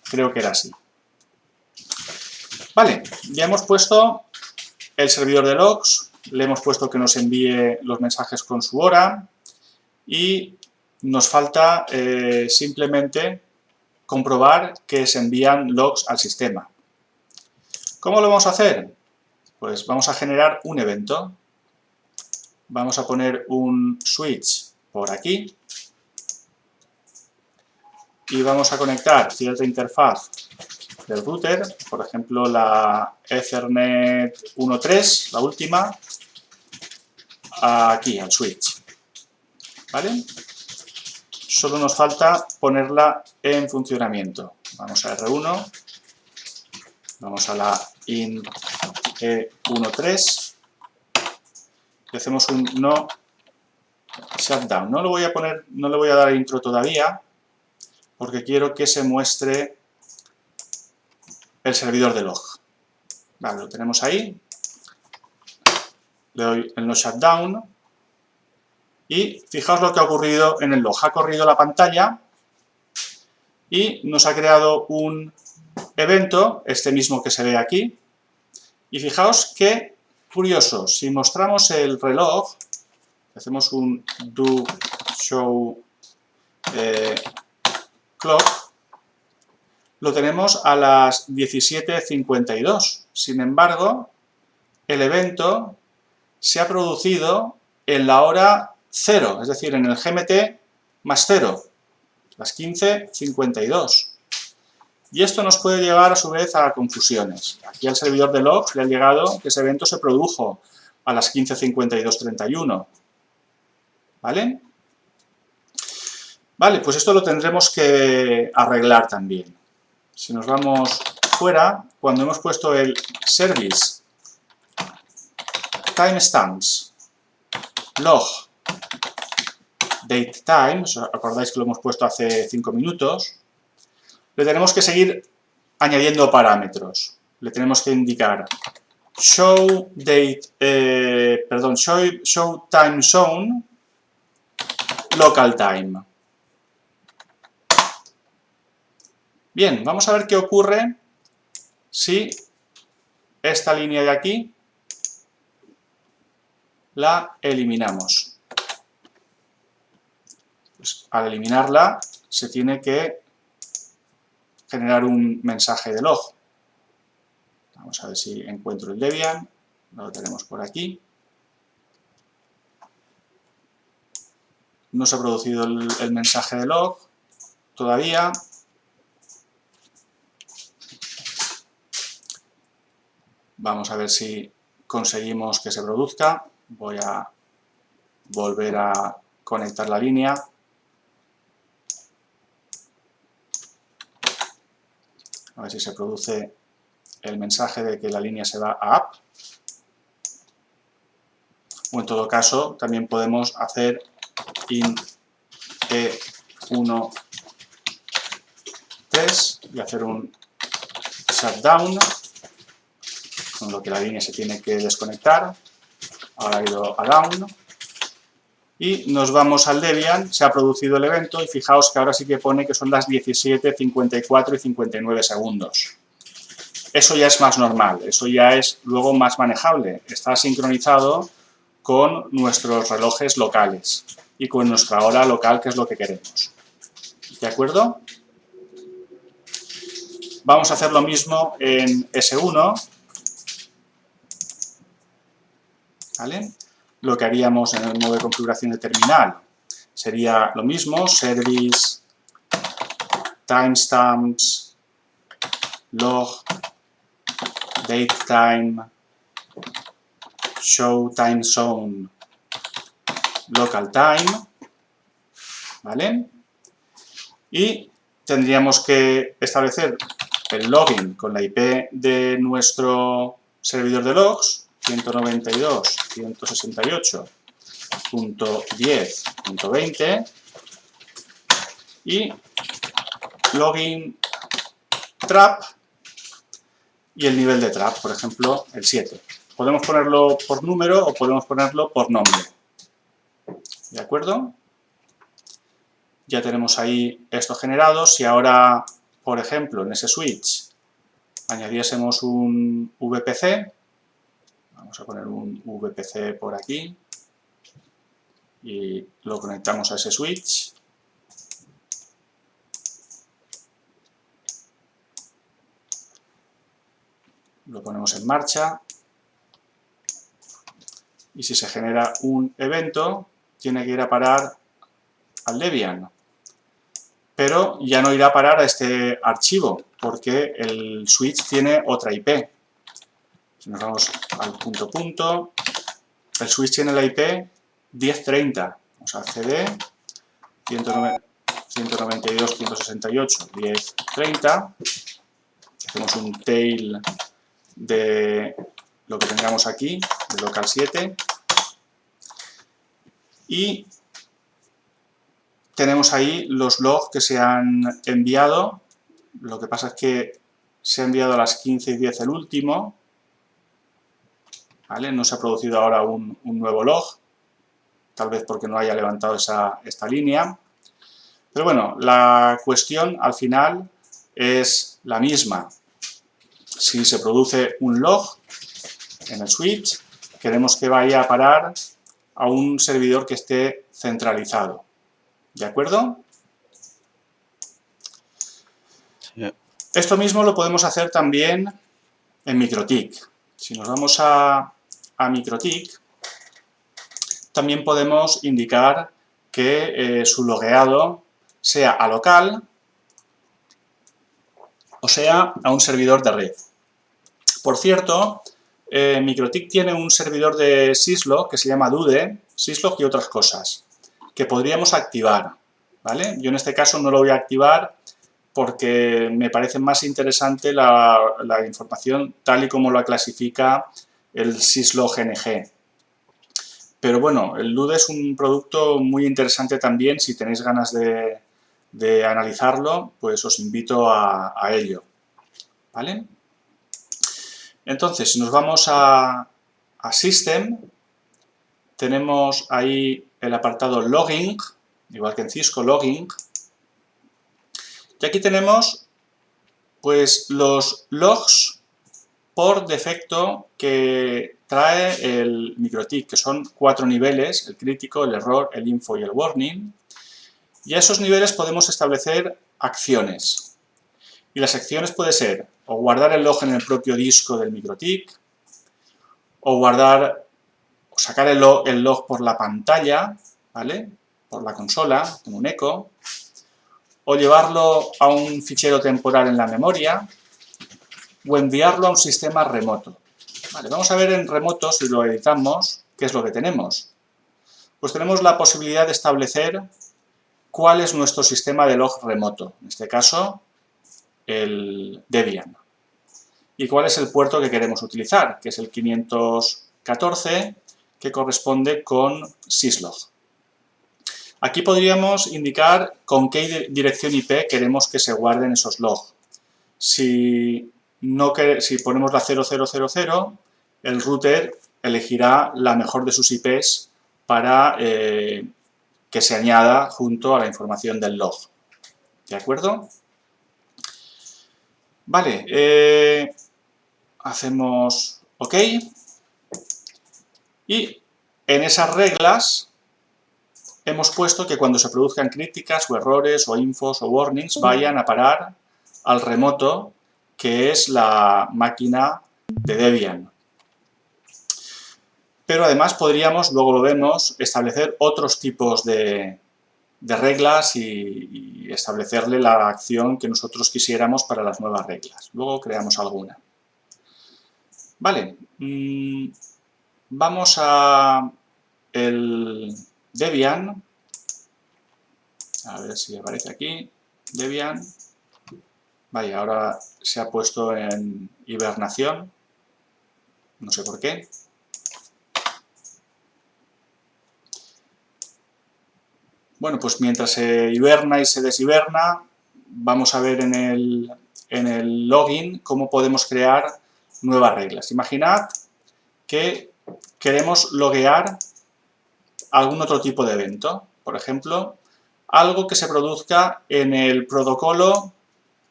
creo que era así. Vale, ya hemos puesto el servidor de logs, le hemos puesto que nos envíe los mensajes con su hora y nos falta simplemente comprobar que se envían logs al sistema. ¿Cómo lo vamos a hacer? Pues vamos a generar un evento. Vamos a poner un switch por aquí y vamos a conectar cierta interfaz del router, por ejemplo la Ethernet 1.3, la última, aquí al switch. ¿Vale? Solo nos falta ponerla en funcionamiento. Vamos a R1, vamos a la IN E13 y hacemos un no shutdown. No le voy a dar intro todavía porque quiero que se muestre el servidor de log. Vale, lo tenemos ahí. Le doy el no shutdown. Y fijaos lo que ha ocurrido en el log. Ha corrido la pantalla y nos ha creado un evento, este mismo que se ve aquí. Y fijaos qué curioso, si mostramos el reloj, hacemos un do show clock, lo tenemos a las 17:52. Sin embargo, el evento se ha producido en la hora 0, es decir, en el GMT más 0, las 15:52. Y esto nos puede llevar a su vez a confusiones. Aquí al servidor de logs le ha llegado que ese evento se produjo a las 15:52:31. ¿Vale? Vale, pues esto lo tendremos que arreglar también. Si nos vamos fuera, cuando hemos puesto el service timestamps log datetime, ¿os acordáis que lo hemos puesto hace 5 minutos? Le tenemos que seguir añadiendo parámetros. Le tenemos que indicar show time zone local time. Bien, vamos a ver qué ocurre si esta línea de aquí la eliminamos. Pues al eliminarla se tiene que generar un mensaje de log. Vamos a ver si encuentro el Debian. Lo tenemos por aquí. No se ha producido el mensaje de log todavía. Vamos a ver si conseguimos que se produzca. Voy a volver a conectar la línea. A ver si se produce el mensaje de que la línea se va a app. O en todo caso, también podemos hacer in e1 test y hacer un shutdown, con lo que la línea se tiene que desconectar. Ahora ha ido a down. Y nos vamos al Debian, se ha producido el evento y fijaos que ahora sí que pone que son las 17:54 y 59 segundos. Eso ya es más normal, eso ya es luego más manejable. Está sincronizado con nuestros relojes locales y con nuestra hora local, que es lo que queremos. ¿De acuerdo? Vamos a hacer lo mismo en S1. ¿Vale? Lo que haríamos en el modo de configuración de terminal sería lo mismo, service timestamps log datetime show time zone local time, ¿vale? Y tendríamos que establecer el login con la IP de nuestro servidor de logs, 192.168.10.20, y login trap y el nivel de trap, por ejemplo, el 7. Podemos ponerlo por número o podemos ponerlo por nombre. ¿De acuerdo? Ya tenemos ahí esto generado. Si ahora, por ejemplo, en ese switch añadiésemos un VPC, vamos a poner un VPC por aquí y lo conectamos a ese switch. Lo ponemos en marcha y si se genera un evento tiene que ir a parar al Debian, pero ya no irá a parar a este archivo porque el switch tiene otra IP. Si nos vamos al punto, el switch tiene la IP 1030, vamos a CD 192.168.10.30, hacemos un tail de lo que tengamos aquí, de local 7, y tenemos ahí los logs que se han enviado. Lo que pasa es que se ha enviado a las 15:10 el último, ¿vale? No se ha producido ahora un nuevo log, tal vez porque no haya levantado esta línea. Pero bueno, la cuestión al final es la misma. Si se produce un log en el switch, queremos que vaya a parar a un servidor que esté centralizado. ¿De acuerdo? Sí. Esto mismo lo podemos hacer también en MikroTik. Si nos vamos a MikroTik, también podemos indicar que su logueado sea a local o sea a un servidor de red. Por cierto, MikroTik tiene un servidor de syslog que se llama Dude, syslog y otras cosas, que podríamos activar, ¿vale? Yo en este caso no lo voy a activar porque me parece más interesante la información tal y como la clasifica el syslog NG. Pero bueno, el Dude es un producto muy interesante también. Si tenéis ganas de analizarlo, pues os invito a ello, ¿vale? Entonces, si nos vamos a System, tenemos ahí el apartado Logging, igual que en Cisco, Logging. Y aquí tenemos pues los logs por defecto que trae el MikroTik, que son 4 niveles, el crítico, el error, el info y el warning. Y a esos niveles podemos establecer acciones. Y las acciones puede ser o guardar el log en el propio disco del MikroTik, o guardar o sacar el log por la pantalla, ¿vale? Por la consola, con un eco, o llevarlo a un fichero temporal en la memoria, o enviarlo a un sistema remoto. Vale, vamos a ver en remoto, si lo editamos, qué es lo que tenemos. Pues tenemos la posibilidad de establecer cuál es nuestro sistema de log remoto, en este caso el Debian. Y cuál es el puerto que queremos utilizar, que es el 514, que corresponde con syslog. Aquí podríamos indicar con qué dirección IP queremos que se guarden esos logs. Si ponemos la 0000, el router elegirá la mejor de sus IPs para que se añada junto a la información del log. ¿De acuerdo? Vale, hacemos OK. Y en esas reglas hemos puesto que cuando se produzcan críticas o errores o infos o warnings vayan a parar al remoto, que es la máquina de Debian. Pero además podríamos, luego lo vemos, establecer otros tipos de reglas y establecerle la acción que nosotros quisiéramos para las nuevas reglas. Luego creamos alguna. Vale, vamos a el Debian. A ver si aparece aquí. Debian. Vaya, ahora se ha puesto en hibernación. No sé por qué. Bueno, pues mientras se hiberna y se deshiberna, vamos a ver en el login cómo podemos crear nuevas reglas. Imaginad que queremos loguear algún otro tipo de evento. Por ejemplo, algo que se produzca en el protocolo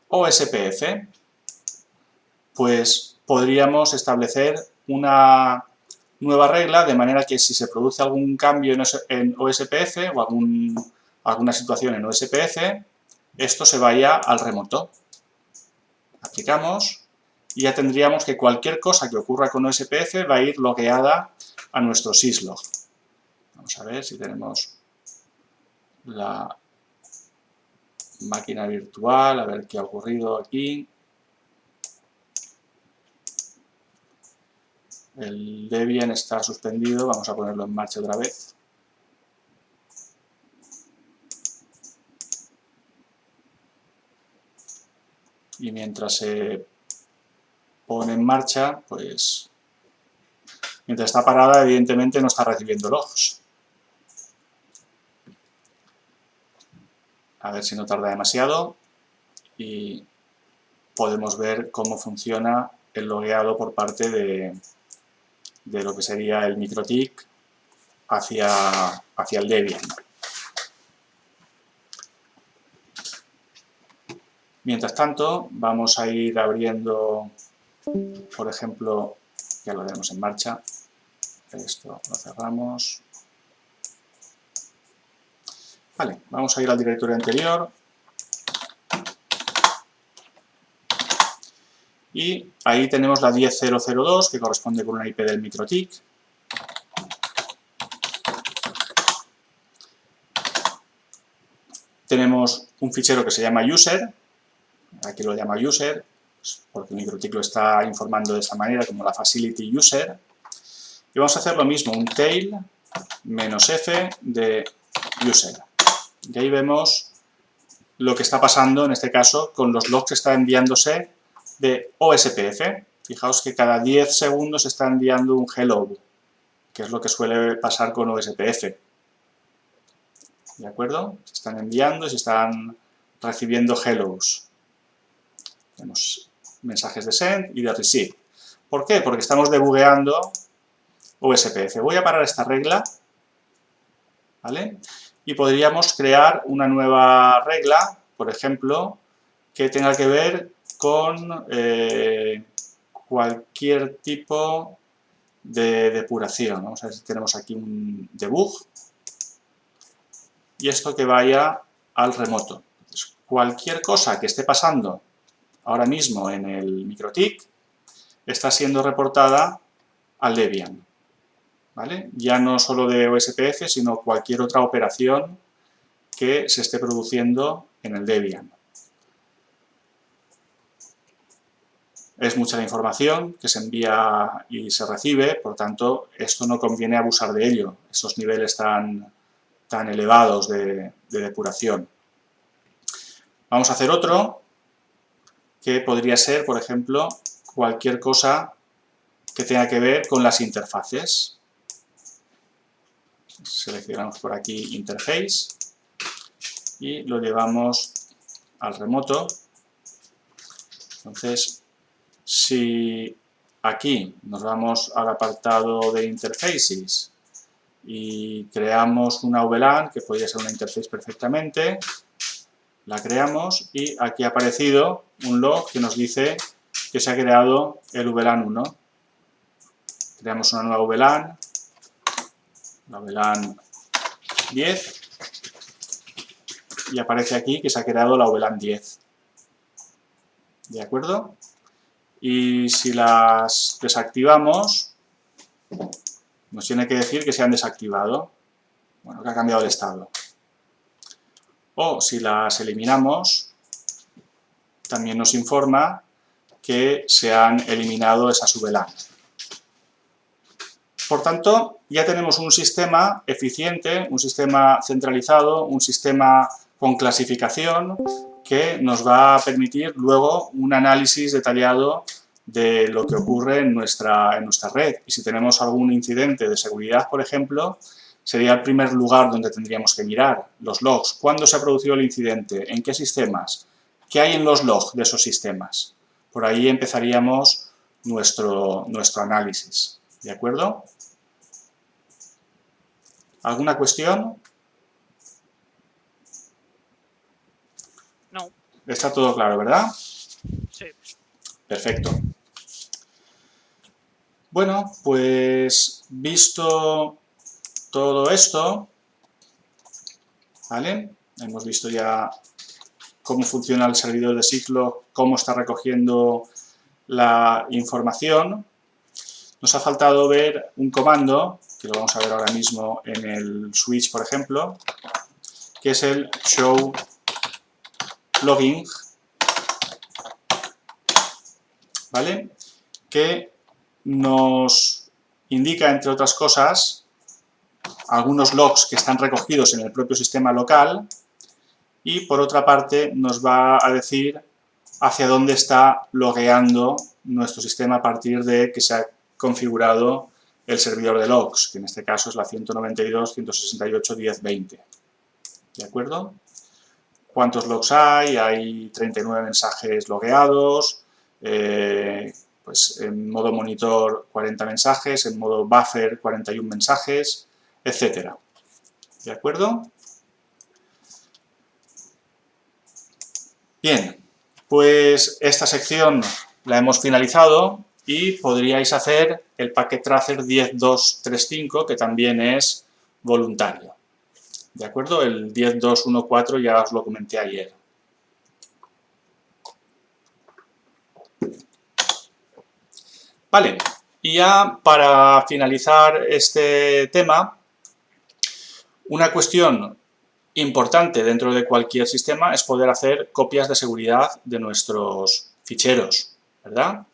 OSPF. Pues podríamos establecer una nueva regla de manera que si se produce algún cambio en OSPF o alguna situación en OSPF, esto se vaya al remoto. Aplicamos y ya tendríamos que cualquier cosa que ocurra con OSPF va a ir logueada a nuestro syslog. Vamos a ver si tenemos la máquina virtual, a ver qué ha ocurrido aquí. El Debian está suspendido, vamos a ponerlo en marcha otra vez. Y mientras se pone en marcha, pues mientras está parada, evidentemente no está recibiendo logs. A ver si no tarda demasiado y podemos ver cómo funciona el logueado por parte de lo que sería el MikroTik hacia el Debian. Mientras tanto, vamos a ir abriendo, por ejemplo, ya lo tenemos en marcha, esto lo cerramos. Vale, vamos a ir al directorio anterior. y ahí tenemos la 10.0.0.2 que corresponde con una IP del MikroTik. Tenemos un fichero que se llama user, aquí lo llama user, porque el MikroTik lo está informando de esa manera, como la facility user. Y vamos a hacer lo mismo, un tail -f de user. Y ahí vemos lo que está pasando, en este caso, con los logs que están enviándose de OSPF. Fijaos que cada 10 segundos está enviando un hello, que es lo que suele pasar con OSPF. ¿De acuerdo? Se están enviando y se están recibiendo hellos. Tenemos mensajes de send y de receive. ¿Por qué? Porque estamos debugueando OSPF. Voy a parar esta regla, ¿vale? Y podríamos crear una nueva regla, por ejemplo, que tenga que ver con cualquier tipo de depuración. Vamos a ver si tenemos aquí un debug. Y esto que vaya al remoto. Entonces, cualquier cosa que esté pasando ahora mismo en el MikroTik está siendo reportada al Debian. ¿Vale? Ya no solo de OSPF, sino cualquier otra operación que se esté produciendo en el Debian. Es mucha la información que se envía y se recibe, por tanto, esto no conviene abusar de ello, esos niveles tan elevados de depuración. Vamos a hacer otro, que podría ser, por ejemplo, cualquier cosa que tenga que ver con las interfaces. Seleccionamos por aquí Interface y lo llevamos al remoto. Entonces, si aquí nos vamos al apartado de Interfaces y creamos una VLAN, que podría ser una interface perfectamente, la creamos y aquí ha aparecido un log que nos dice que se ha creado el VLAN 1. Creamos una nueva VLAN, la VLAN 10, y aparece aquí que se ha creado la VLAN 10. ¿De acuerdo? Y si las desactivamos, nos tiene que decir que se han desactivado. Bueno, que ha cambiado el estado. O si las eliminamos, también nos informa que se han eliminado esas VLAN. Por tanto, ya tenemos un sistema eficiente, un sistema centralizado, un sistema con clasificación que nos va a permitir luego un análisis detallado de lo que ocurre en nuestra red. Y si tenemos algún incidente de seguridad, por ejemplo, sería el primer lugar donde tendríamos que mirar los logs. ¿Cuándo se ha producido el incidente? ¿En qué sistemas? ¿Qué hay en los logs de esos sistemas? Por ahí empezaríamos nuestro análisis. ¿De acuerdo? ¿Alguna cuestión? No. Está todo claro, ¿verdad? Sí. Perfecto. Bueno, pues visto todo esto, ¿vale? Hemos visto ya cómo funciona el servidor de Siglog, cómo está recogiendo la información. Nos ha faltado ver un comando, que lo vamos a ver ahora mismo en el switch, por ejemplo, que es el show logging, ¿vale? Que nos indica, entre otras cosas, algunos logs que están recogidos en el propio sistema local y, por otra parte, nos va a decir hacia dónde está logueando nuestro sistema a partir de que se ha configurado el servidor de logs, que en este caso es la 192.168.10.20. ¿De acuerdo? ¿Cuántos logs hay? Hay 39 mensajes logueados, pues en modo monitor 40 mensajes, en modo buffer 41 mensajes, etc. ¿De acuerdo? Bien, pues esta sección la hemos finalizado y podríais hacer el packet tracer 10.235, que también es voluntario. ¿De acuerdo? El 10.214 ya os lo comenté ayer. Vale, y ya para finalizar este tema, una cuestión importante dentro de cualquier sistema es poder hacer copias de seguridad de nuestros ficheros, ¿verdad?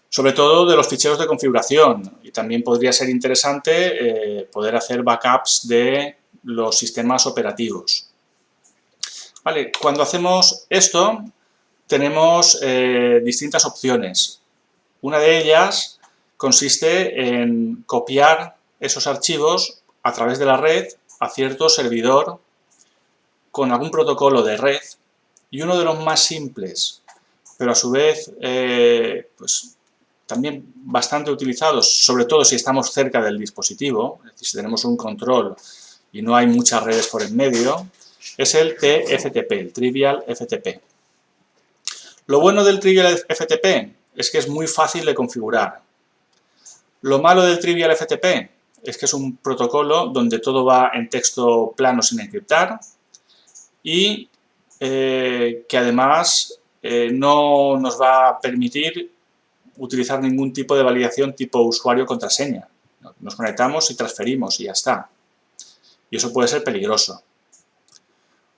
Sobre todo de los ficheros de configuración, y también podría ser interesante poder hacer backups de los sistemas operativos. Vale, cuando hacemos esto tenemos distintas opciones. Una de ellas consiste en copiar esos archivos a través de la red a cierto servidor con algún protocolo de red, y uno de los más simples, pero a su vez pues, también bastante utilizados, sobre todo si estamos cerca del dispositivo, es decir, si tenemos un control y no hay muchas redes por en medio, es el TFTP, el Trivial FTP. Lo bueno del Trivial FTP es que es muy fácil de configurar. Lo malo del Trivial FTP es que es un protocolo donde todo va en texto plano sin encriptar y que además no nos va a permitir utilizar ningún tipo de validación tipo usuario-contraseña. Nos conectamos y transferimos y ya está. Y eso puede ser peligroso.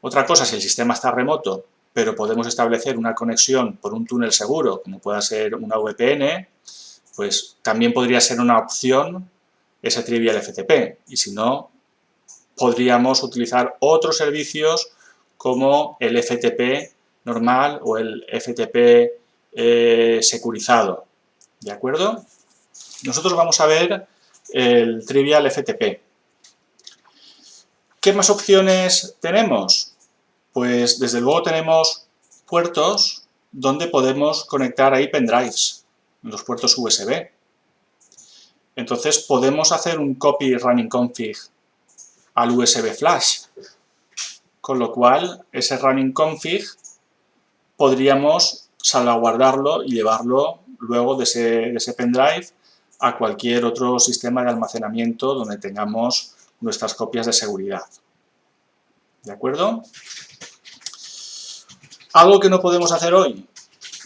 Otra cosa, si el sistema está remoto, pero podemos establecer una conexión por un túnel seguro, como pueda ser una VPN, pues también podría ser una opción ese Trivial FTP. Y si no, podríamos utilizar otros servicios como el FTP normal o el FTP securizado. ¿De acuerdo? Nosotros vamos a ver el Trivial FTP. ¿Qué más opciones tenemos? Pues desde luego tenemos puertos donde podemos conectar ahí pendrives, los puertos USB. Entonces podemos hacer un copy running config al USB flash, con lo cual ese running config podríamos salvaguardarlo y llevarlo luego de ese pendrive a cualquier otro sistema de almacenamiento donde tengamos nuestras copias de seguridad. ¿De acuerdo? Algo que no podemos hacer hoy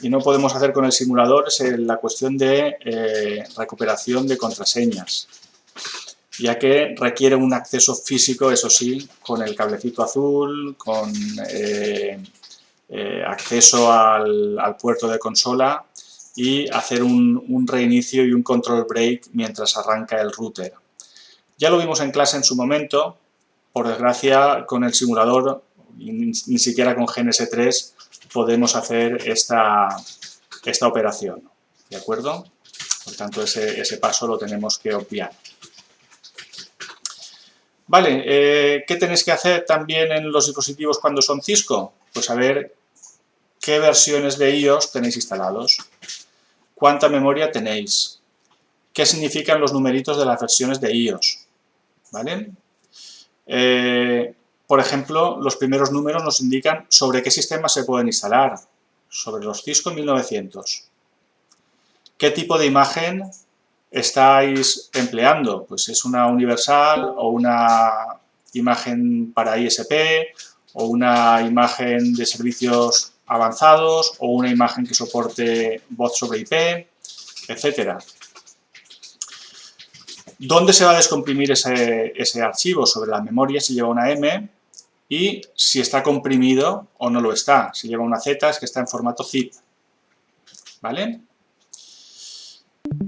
y no podemos hacer con el simulador es la cuestión de recuperación de contraseñas, ya que requiere un acceso físico, eso sí, con el cablecito azul, con acceso al puerto de consola y hacer un reinicio y un control break mientras arranca el router. Ya lo vimos en clase en su momento, por desgracia con el simulador, ni siquiera con GNS3 podemos hacer esta operación, ¿de acuerdo? Por tanto, ese paso lo tenemos que obviar. Vale, ¿qué tenéis que hacer también en los dispositivos cuando son Cisco? Pues saber qué versiones de iOS tenéis instalados, cuánta memoria tenéis, qué significan los numeritos de las versiones de iOS, ¿vale? Por ejemplo, los primeros números nos indican sobre qué sistemas se pueden instalar, sobre los Cisco 1900. ¿Qué tipo de imagen estáis empleando? Pues es una universal o una imagen para ISP o una imagen de servicios avanzados o una imagen que soporte voz sobre IP, etcétera. ¿Dónde se va a descomprimir ese archivo? Sobre la memoria si lleva una M y si está comprimido o no lo está. Si lleva una Z es que está en formato zip. ¿Vale?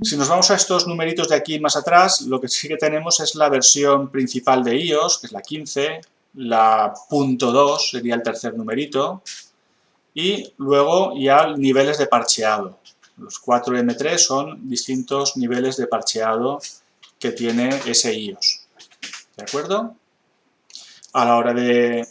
Si nos vamos a estos numeritos de aquí más atrás, lo que sí que tenemos es la versión principal de iOS, que es la 15, la .2 sería el tercer numerito, y luego ya niveles de parcheado. Los 4M3 son distintos niveles de parcheado que tiene ese iOS. ¿De acuerdo? A la hora de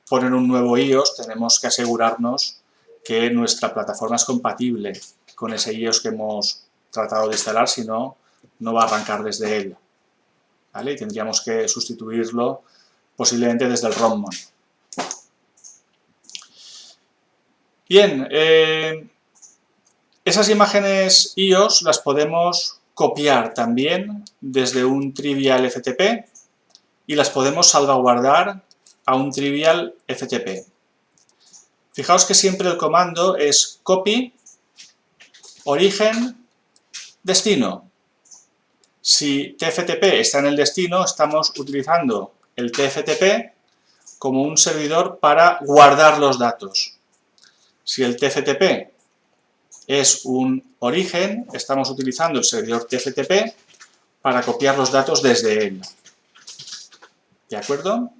poner un nuevo iOS tenemos que asegurarnos que nuestra plataforma es compatible con ese iOS que hemos tratado de instalar, si no, no va a arrancar desde él. ¿Vale? Y tendríamos que sustituirlo posiblemente desde el ROM. Bien, esas imágenes iOS las podemos copiar también desde un Trivial FTP y las podemos salvaguardar a un Trivial FTP. Fijaos que siempre el comando es copy, origen Destino. Si TFTP está en el destino, estamos utilizando el TFTP como un servidor para guardar los datos. Si el TFTP es un origen, estamos utilizando el servidor TFTP para copiar los datos desde él. ¿De acuerdo?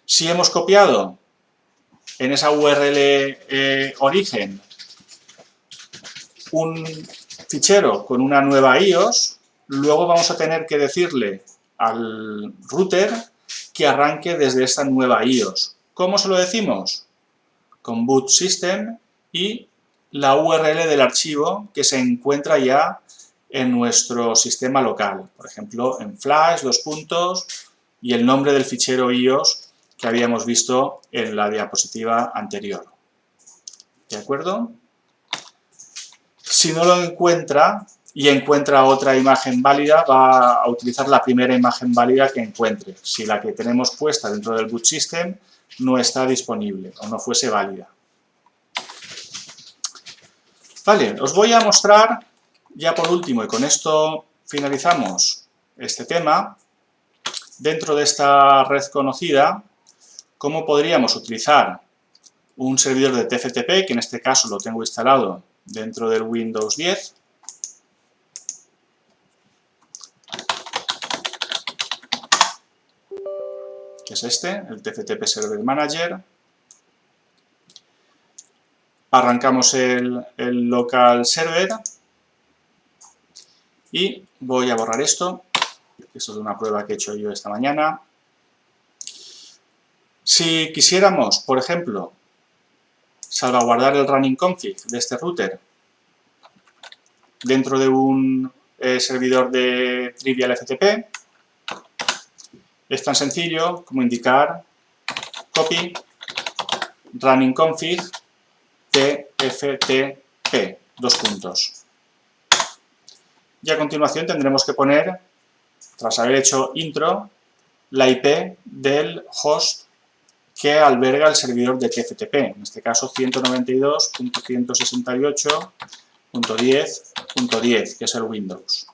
Si hemos copiado en esa URL origen un fichero con una nueva IOS, luego vamos a tener que decirle al router que arranque desde esta nueva IOS. ¿Cómo se lo decimos? Con boot system y la URL del archivo que se encuentra ya en nuestro sistema local. Por ejemplo, en flash, dos puntos y el nombre del fichero IOS que habíamos visto en la diapositiva anterior. ¿De acuerdo? Si no lo encuentra y encuentra otra imagen válida, va a utilizar la primera imagen válida que encuentre, si la que tenemos puesta dentro del boot system no está disponible o no fuese válida. Vale, os voy a mostrar, ya por último, y con esto finalizamos este tema, dentro de esta red conocida, cómo podríamos utilizar un servidor de TFTP, que en este caso lo tengo instalado dentro del Windows 10. Que es este, el TFTP Server Manager. Arrancamos el local server y voy a borrar esto. Esto es una prueba que he hecho yo esta mañana. Si quisiéramos, por ejemplo, salvaguardar el running config de este router dentro de un servidor de Trivial FTP, es tan sencillo como indicar copy running config tftp, dos puntos. Y a continuación tendremos que poner, tras haber hecho intro, la IP del host que alberga el servidor de TFTP, en este caso 192.168.10.10, que es el Windows.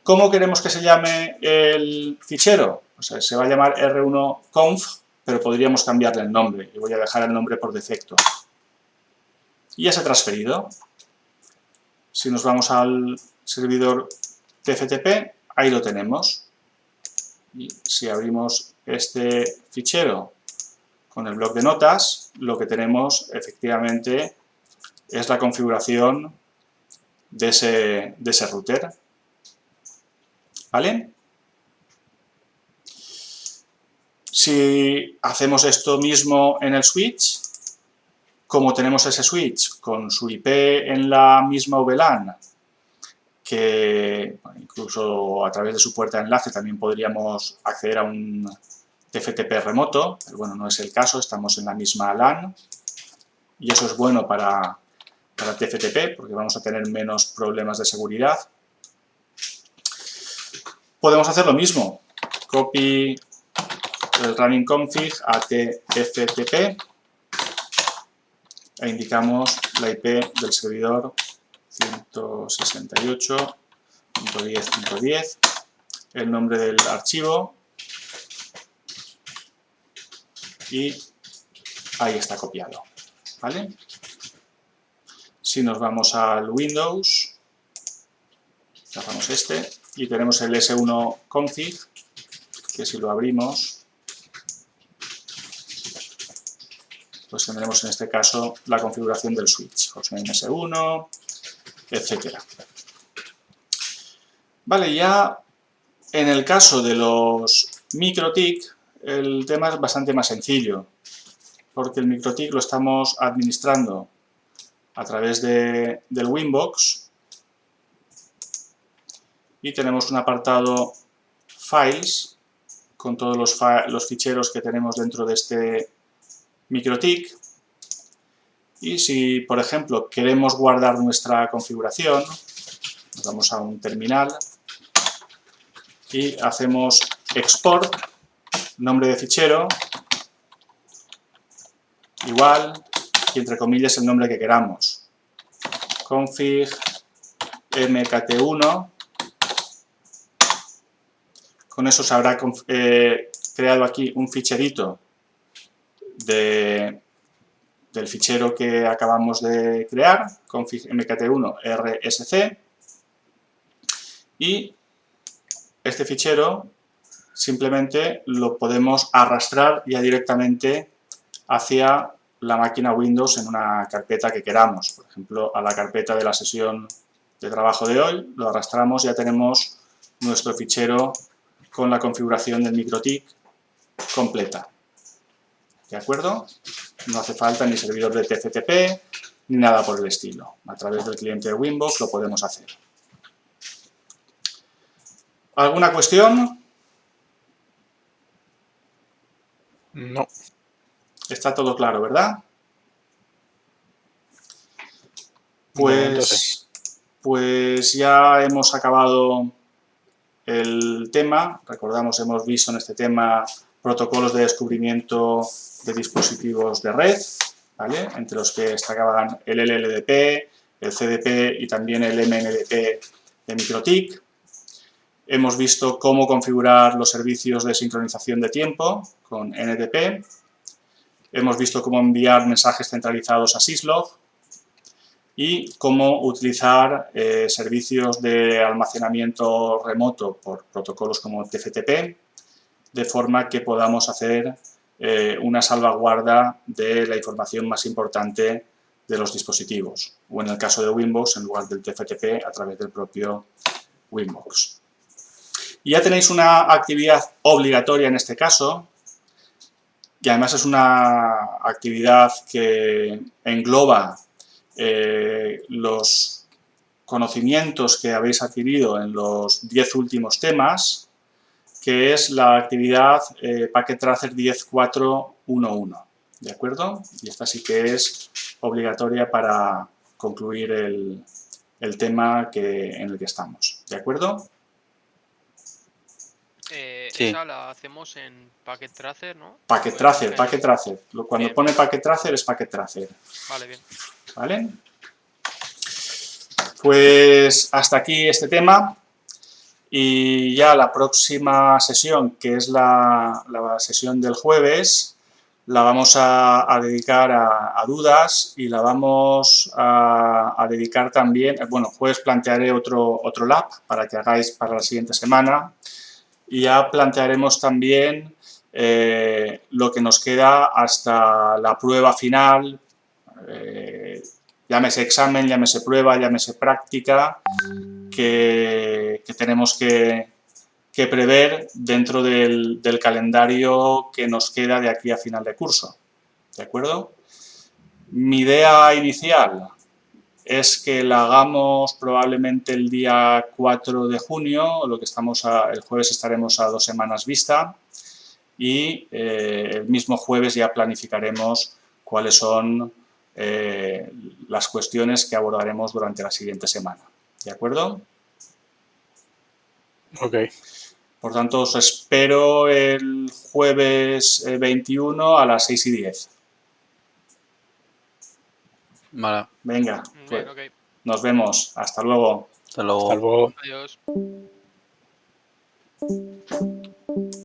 ¿Cómo queremos que se llame el fichero? Pues se va a llamar r1conf, pero podríamos cambiarle el nombre, y voy a dejar el nombre por defecto. Y ya se ha transferido. Si nos vamos al servidor TFTP, ahí lo tenemos. Y si abrimos este fichero con el bloc de notas, lo que tenemos efectivamente es la configuración de ese router. ¿Vale? Si hacemos esto mismo en el switch, como tenemos ese switch con su IP en la misma VLAN, que incluso a través de su puerta de enlace también podríamos acceder a un TFTP remoto, pero bueno, no es el caso, estamos en la misma LAN y eso es bueno para TFTP porque vamos a tener menos problemas de seguridad. Podemos hacer lo mismo, copy el running config a tftp e indicamos la IP del servidor 168.10.10, el nombre del archivo y ahí está copiado, ¿vale? Si nos vamos al Windows, cerramos este y tenemos el s1config, que si lo abrimos, pues tendremos en este caso la configuración del switch, hostname s1, etc. Vale, ya en el caso de los MikroTik, el tema es bastante más sencillo, porque el MikroTik lo estamos administrando a través del Winbox y tenemos un apartado Files con todos los ficheros que tenemos dentro de este MikroTik. Y si, por ejemplo, queremos guardar nuestra configuración, nos vamos a un terminal y hacemos export, nombre de fichero, igual, y entre comillas el nombre que queramos. Config mkt1. Con eso se habrá creado aquí un ficherito del fichero que acabamos de crear, config mkt1 rsc, y este fichero simplemente lo podemos arrastrar ya directamente hacia la máquina Windows en una carpeta que queramos. Por ejemplo, a la carpeta de la sesión de trabajo de hoy, lo arrastramos y ya tenemos nuestro fichero con la configuración del MikroTik completa. ¿De acuerdo? No hace falta ni servidor de TFTP ni nada por el estilo. A través del cliente de Winbox lo podemos hacer. ¿Alguna cuestión? No. Está todo claro, ¿verdad? De momento sí. Pues ya hemos acabado el tema. Recordamos, hemos visto en este tema protocolos de descubrimiento de dispositivos de red, ¿vale? Entre los que destacaban el LLDP, el CDP y también el MNDP de MikroTik. Hemos visto cómo configurar los servicios de sincronización de tiempo con NTP. Hemos visto cómo enviar mensajes centralizados a Syslog y cómo utilizar servicios de almacenamiento remoto por protocolos como TFTP, de forma que podamos hacer una salvaguarda de la información más importante de los dispositivos, o en el caso de Winbox, en lugar del TFTP, a través del propio Winbox. Y ya tenéis una actividad obligatoria en este caso, y además es una actividad que engloba los conocimientos que habéis adquirido en los 10 últimos temas, que es la actividad Packet Tracer 10.4.1.1, ¿de acuerdo? Y esta sí que es obligatoria para concluir el tema en el que estamos, ¿de acuerdo? Sí. Esa la hacemos en Packet Tracer, ¿no? Packet Tracer, Packet Tracer. Cuando Bien. pone Packet Tracer es Packet Tracer. Vale, bien. ¿Vale? Pues hasta aquí este tema. Y ya la próxima sesión, que es la sesión del jueves, la vamos a dedicar a dudas y la vamos a dedicar también, bueno, jueves plantearé otro lab para que hagáis para la siguiente semana y ya plantearemos también lo que nos queda hasta la prueba final, llámese examen, llámese prueba, llámese práctica, que tenemos que prever dentro del calendario que nos queda de aquí a final de curso, ¿de acuerdo? Mi idea inicial es que la hagamos probablemente el día 4 de junio, lo que el jueves estaremos a 2 semanas vista y el mismo jueves ya planificaremos cuáles son las cuestiones que abordaremos durante la siguiente semana, ¿de acuerdo? Ok. Por tanto, os espero el jueves 21 a las 6:10. Vale. Venga, Bien, ok. nos vemos. Hasta luego. Hasta luego. Hasta luego. Adiós.